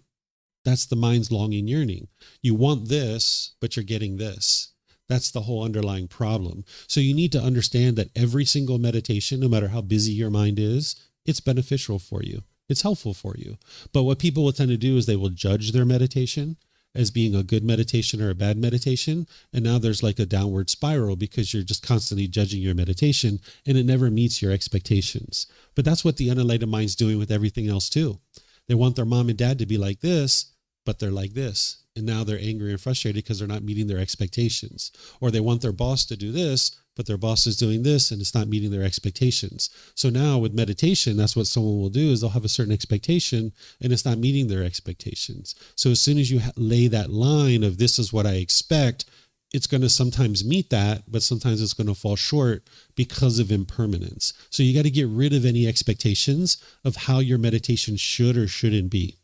Speaker 2: That's the mind's longing, yearning. You want this, but you're getting this. That's the whole underlying problem. So you need to understand that every single meditation, no matter how busy your mind is, it's beneficial for you. It's helpful for you. But what people will tend to do is they will judge their meditation as being a good meditation or a bad meditation. And now there's like a downward spiral because you're just constantly judging your meditation and it never meets your expectations. But that's what the unenlightened mind's doing with everything else too. They want their mom and dad to be like this, but they're like this. And now they're angry and frustrated because they're not meeting their expectations. Or they want their boss to do this, but their boss is doing this and it's not meeting their expectations. So now with meditation, that's what someone will do is they'll have a certain expectation and it's not meeting their expectations. So as soon as you lay that line of this is what I expect, it's going to sometimes meet that, but sometimes it's going to fall short because of impermanence. So you got to get rid of any expectations of how your meditation should or shouldn't be.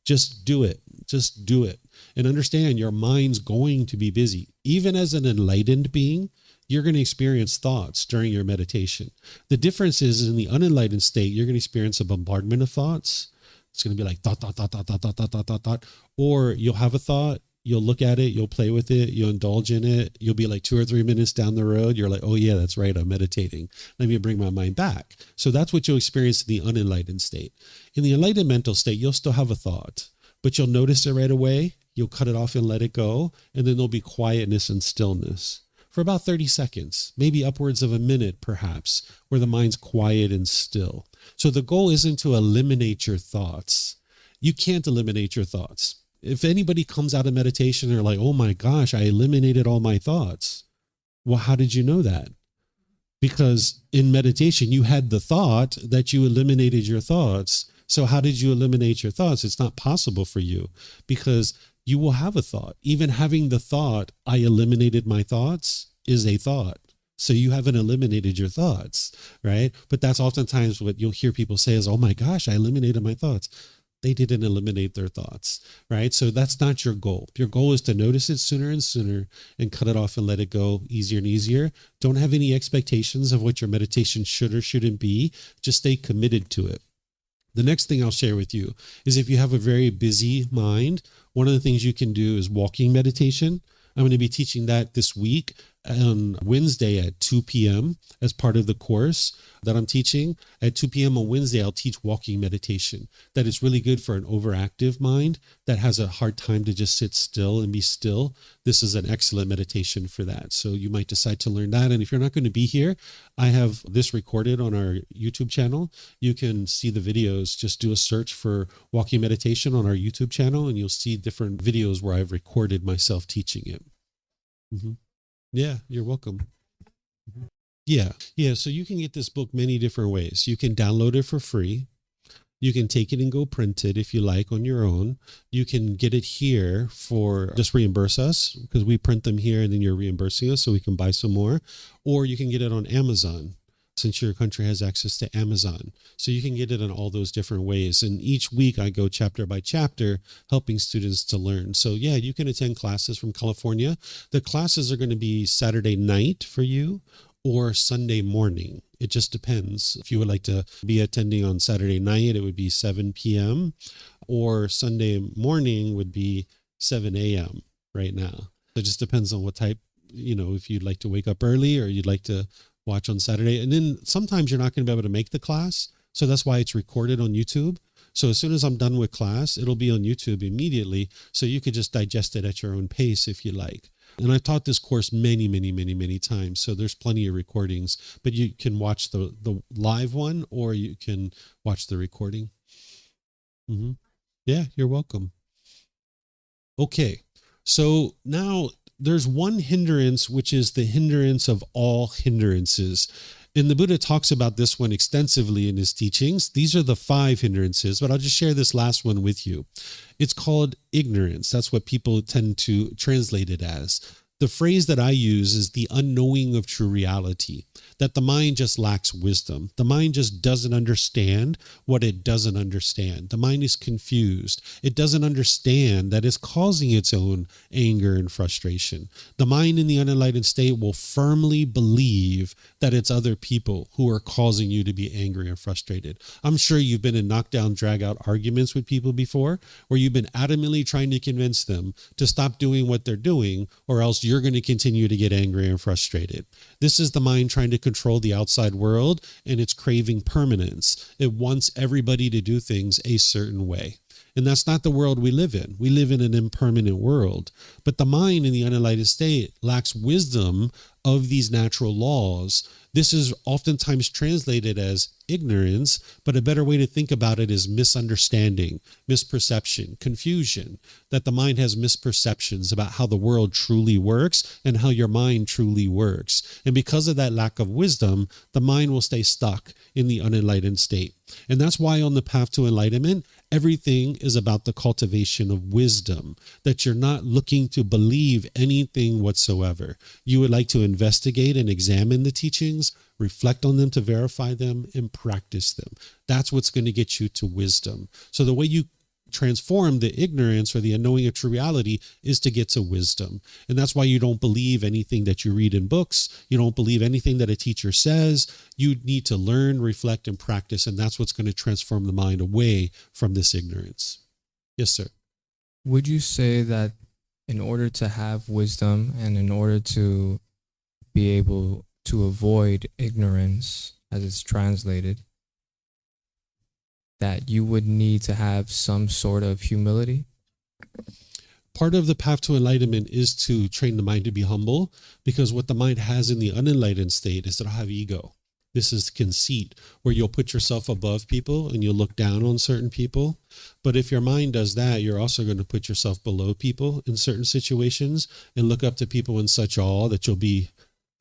Speaker 2: Just do it. Just do it. And understand your mind's going to be busy. Even as an enlightened being, you're going to experience thoughts during your meditation. The difference is in the unenlightened state, you're going to experience a bombardment of thoughts. It's going to be like thought, thought, thought, thought, thought, thought, thought, thought, thought, thought. Or you'll have a thought, you'll look at it, you'll play with it, you'll indulge in it. You'll be like 2 or 3 minutes down the road. You're like, oh yeah, that's right. I'm meditating. Let me bring my mind back. So that's what you'll experience in the unenlightened state. In the enlightened mental state, you'll still have a thought, but you'll notice it right away. You'll cut it off and let it go. And then there'll be quietness and stillness for about 30 seconds, maybe upwards of a minute, perhaps, where the mind's quiet and still. So the goal isn't to eliminate your thoughts. You can't eliminate your thoughts. If anybody comes out of meditation and they're like, oh my gosh, I eliminated all my thoughts. Well, how did you know that? Because in meditation, you had the thought that you eliminated your thoughts. So how did you eliminate your thoughts? It's not possible for you because you will have a thought. Even having the thought, I eliminated my thoughts, is a thought. So you haven't eliminated your thoughts, right? But that's oftentimes what you'll hear people say is, oh my gosh, I eliminated my thoughts. They didn't eliminate their thoughts, right? So that's not your goal. Your goal is to notice it sooner and sooner and cut it off and let it go easier and easier. Don't have any expectations of what your meditation should or shouldn't be. Just stay committed to it. The next thing I'll share with you is if you have a very busy mind, one of the things you can do is walking meditation. I'm going to be teaching that this week on Wednesday at 2 p.m. as part of the course that I'm teaching. At 2 p.m. on Wednesday, I'll teach walking meditation. That is really good for an overactive mind that has a hard time to just sit still and be still. This is an excellent meditation for that. So you might decide to learn that. And if you're not going to be here, I have this recorded on our YouTube channel. You can see the videos. Just do a search for walking meditation on our YouTube channel and you'll see different videos where I've recorded myself teaching it. Yeah, you're welcome. Yeah. So you can get this book many different ways. You can download it for free. You can take it and go print it if you like on your own. You can get it here for just reimburse us because we print them here and then you're reimbursing us so we can buy some more. Or you can get it on Amazon since your country has access to Amazon. So you can get it in all those different ways. And each week I go chapter by chapter helping students to learn. So yeah, you can attend classes from California. The classes are going to be Saturday night for you or Sunday morning. It just depends. If you would like to be attending on Saturday night, it would be 7 p.m. or Sunday morning would be 7 a.m. right now. It just depends on what type, if you'd like to wake up early or you'd like to watch on Saturday. And then sometimes you're not going to be able to make the class. So that's why it's recorded on YouTube. So as soon as I'm done with class, it'll be on YouTube immediately. So you could just digest it at your own pace if you like. And I've taught this course many, many, many, many times. So there's plenty of recordings, but you can watch the live one or you can watch the recording. Yeah, you're welcome. Okay. So now there's one hindrance, which is the hindrance of all hindrances. And the Buddha talks about this one extensively in his teachings. These are the 5 hindrances, but I'll just share this last one with you. It's called ignorance. That's what people tend to translate it as. The phrase that I use is the unknowing of true reality, that the mind just lacks wisdom. The mind just doesn't understand what it doesn't understand. The mind is confused. It doesn't understand that it's causing its own anger and frustration. The mind in the unenlightened state will firmly believe that it's other people who are causing you to be angry and frustrated. I'm sure you've been in knockdown, drag out arguments with people before, where you've been adamantly trying to convince them to stop doing what they're doing, or else you're going to continue to get angry and frustrated. This is the mind trying to control the outside world, and it's craving permanence. It wants everybody to do things a certain way. And that's not the world we live in. We live in an impermanent world. But the mind in the unenlightened state lacks wisdom of these natural laws. This is oftentimes translated as ignorance, but a better way to think about it is misunderstanding, misperception, confusion, that the mind has misperceptions about how the world truly works and how your mind truly works. And because of that lack of wisdom, the mind will stay stuck in the unenlightened state. And that's why on the path to enlightenment, everything is about the cultivation of wisdom, that you're not looking to believe anything whatsoever. You would like to investigate and examine the teachings, reflect on them to verify them, and practice them. That's what's going to get you to wisdom. So the way you transform the ignorance or the unknowing of true reality is to get to wisdom. And that's why you don't believe anything that you read in books. You don't believe anything that a teacher says. You need to learn, reflect, and practice. And that's what's going to transform the mind away from this ignorance. Yes, sir.
Speaker 4: Would you say that in order to have wisdom and in order to be able to avoid ignorance, as it's translated, that you would need to have some sort of humility?
Speaker 2: Part of the path to enlightenment is to train the mind to be humble, because what the mind has in the unenlightened state is to have ego. This is conceit, where you'll put yourself above people and you'll look down on certain people. But if your mind does that, you're also going to put yourself below people in certain situations and look up to people in such awe that you'll be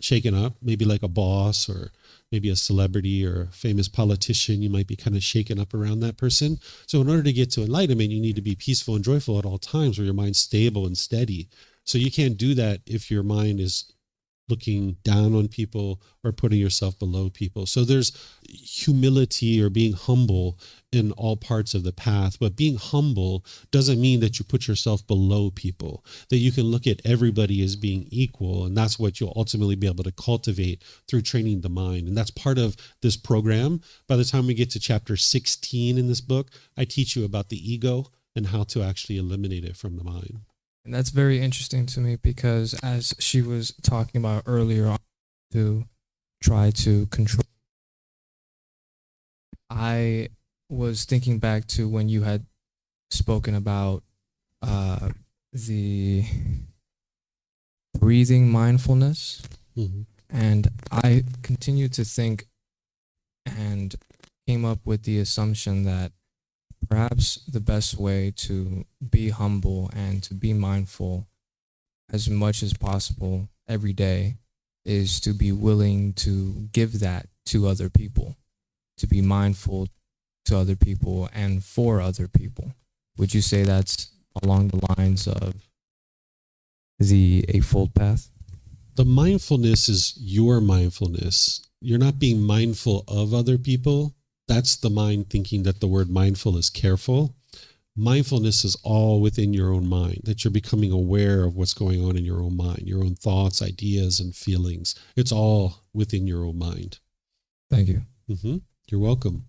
Speaker 2: shaken up, maybe like a boss or maybe a celebrity or a famous politician. You might be kind of shaken up around that person. So in order to get to enlightenment, you need to be peaceful and joyful at all times, where your mind's stable and steady. So you can't do that if your mind is looking down on people or putting yourself below people. So there's humility or being humble in all parts of the path, but being humble doesn't mean that you put yourself below people, that you can look at everybody as being equal. And that's what you'll ultimately be able to cultivate through training the mind. And that's part of this program. By the time we get to chapter 16 in this book, I teach you about the ego and how to actually eliminate it from the mind.
Speaker 4: And that's very interesting to me, because as she was talking about earlier on, to try to control, I was thinking back to when you had spoken about the breathing mindfulness.
Speaker 2: Mm-hmm.
Speaker 4: And I continued to think and came up with the assumption that perhaps the best way to be humble and to be mindful as much as possible every day is to be willing to give that to other people, to be mindful to other people and for other people. Would you say that's along the lines of the Eightfold Path?
Speaker 2: The mindfulness is your mindfulness. You're not being mindful of other people. That's the mind thinking that the word mindful is careful. Mindfulness is all within your own mind, that you're becoming aware of what's going on in your own mind, your own thoughts, ideas, and feelings. It's all within your own mind.
Speaker 4: Thank you.
Speaker 2: Mm-hmm. You're welcome.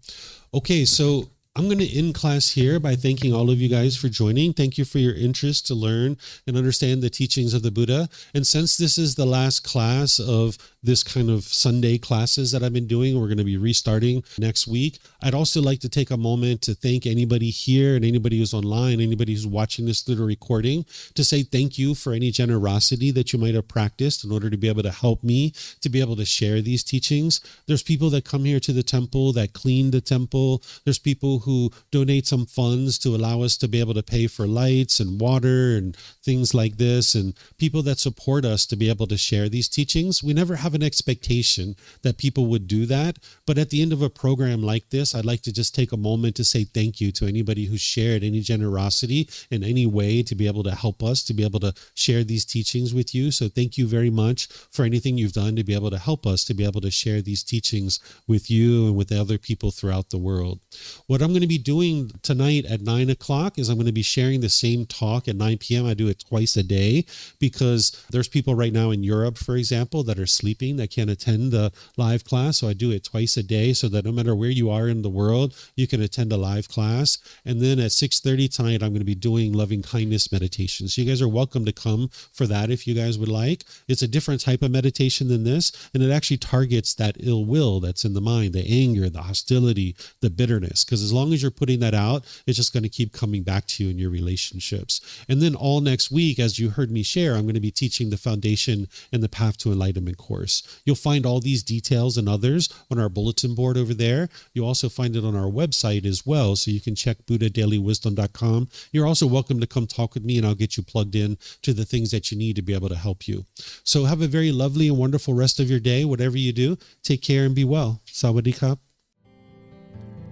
Speaker 2: Okay, so I'm going to end class here by thanking all of you guys for joining. Thank you for your interest to learn and understand the teachings of the Buddha. And since this is the last class of this kind of Sunday classes that I've been doing, we're going to be restarting next week. I'd also like to take a moment to thank anybody here and anybody who's online, anybody who's watching this through the recording, to say thank you for any generosity that you might have practiced in order to be able to help me to be able to share these teachings. There's people that come here to the temple, that clean the temple. There's people who donate some funds to allow us to be able to pay for lights and water and things like this, and people that support us to be able to share these teachings. We never have an expectation that people would do that, but at the end of a program like this, I'd like to just take a moment to say thank you to anybody who shared any generosity in any way to be able to help us to be able to share these teachings with you. So thank you very much for anything you've done to be able to help us to be able to share these teachings with you and with other people throughout the world. What I'm going to be doing tonight at 9 o'clock is I'm going to be sharing the same talk at 9 p.m. I do it twice a day because there's people right now in Europe, for example, that are sleeping, that can't attend the live class. So I do it twice a day so that no matter where you are in the world, you can attend a live class. And then at 6:30 tonight, I'm going to be doing loving kindness meditation. So you guys are welcome to come for that if you guys would like. It's a different type of meditation than this, and it actually targets that ill will that's in the mind, the anger, the hostility, the bitterness. Because as long as you're putting that out, it's just going to keep coming back to you in your relationships. And then all next week, as you heard me share, I'm going to be teaching the Foundation and the Path to Enlightenment course. You'll find all these details and others on our bulletin board over there. You'll also find it on our website as well, so you can check buddhadailywisdom.com. You're also welcome to come talk with me, and I'll get you plugged in to the things that you need to be able to help you. So have a very lovely and wonderful rest of your day, whatever you do. Take care and be well. Sawadee Kap.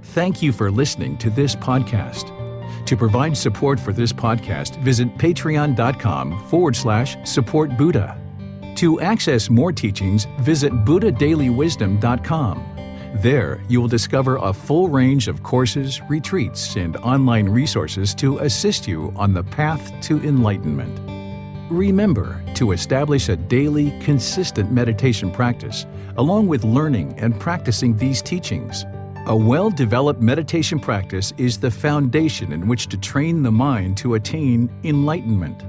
Speaker 1: Thank you for listening to this podcast. To provide support for this podcast, visit patreon.com/support Buddha. To access more teachings, visit buddhadailywisdom.com. There, you will discover a full range of courses, retreats, and online resources to assist you on the path to enlightenment. Remember to establish a daily, consistent meditation practice, along with learning and practicing these teachings. A well-developed meditation practice is the foundation in which to train the mind to attain enlightenment.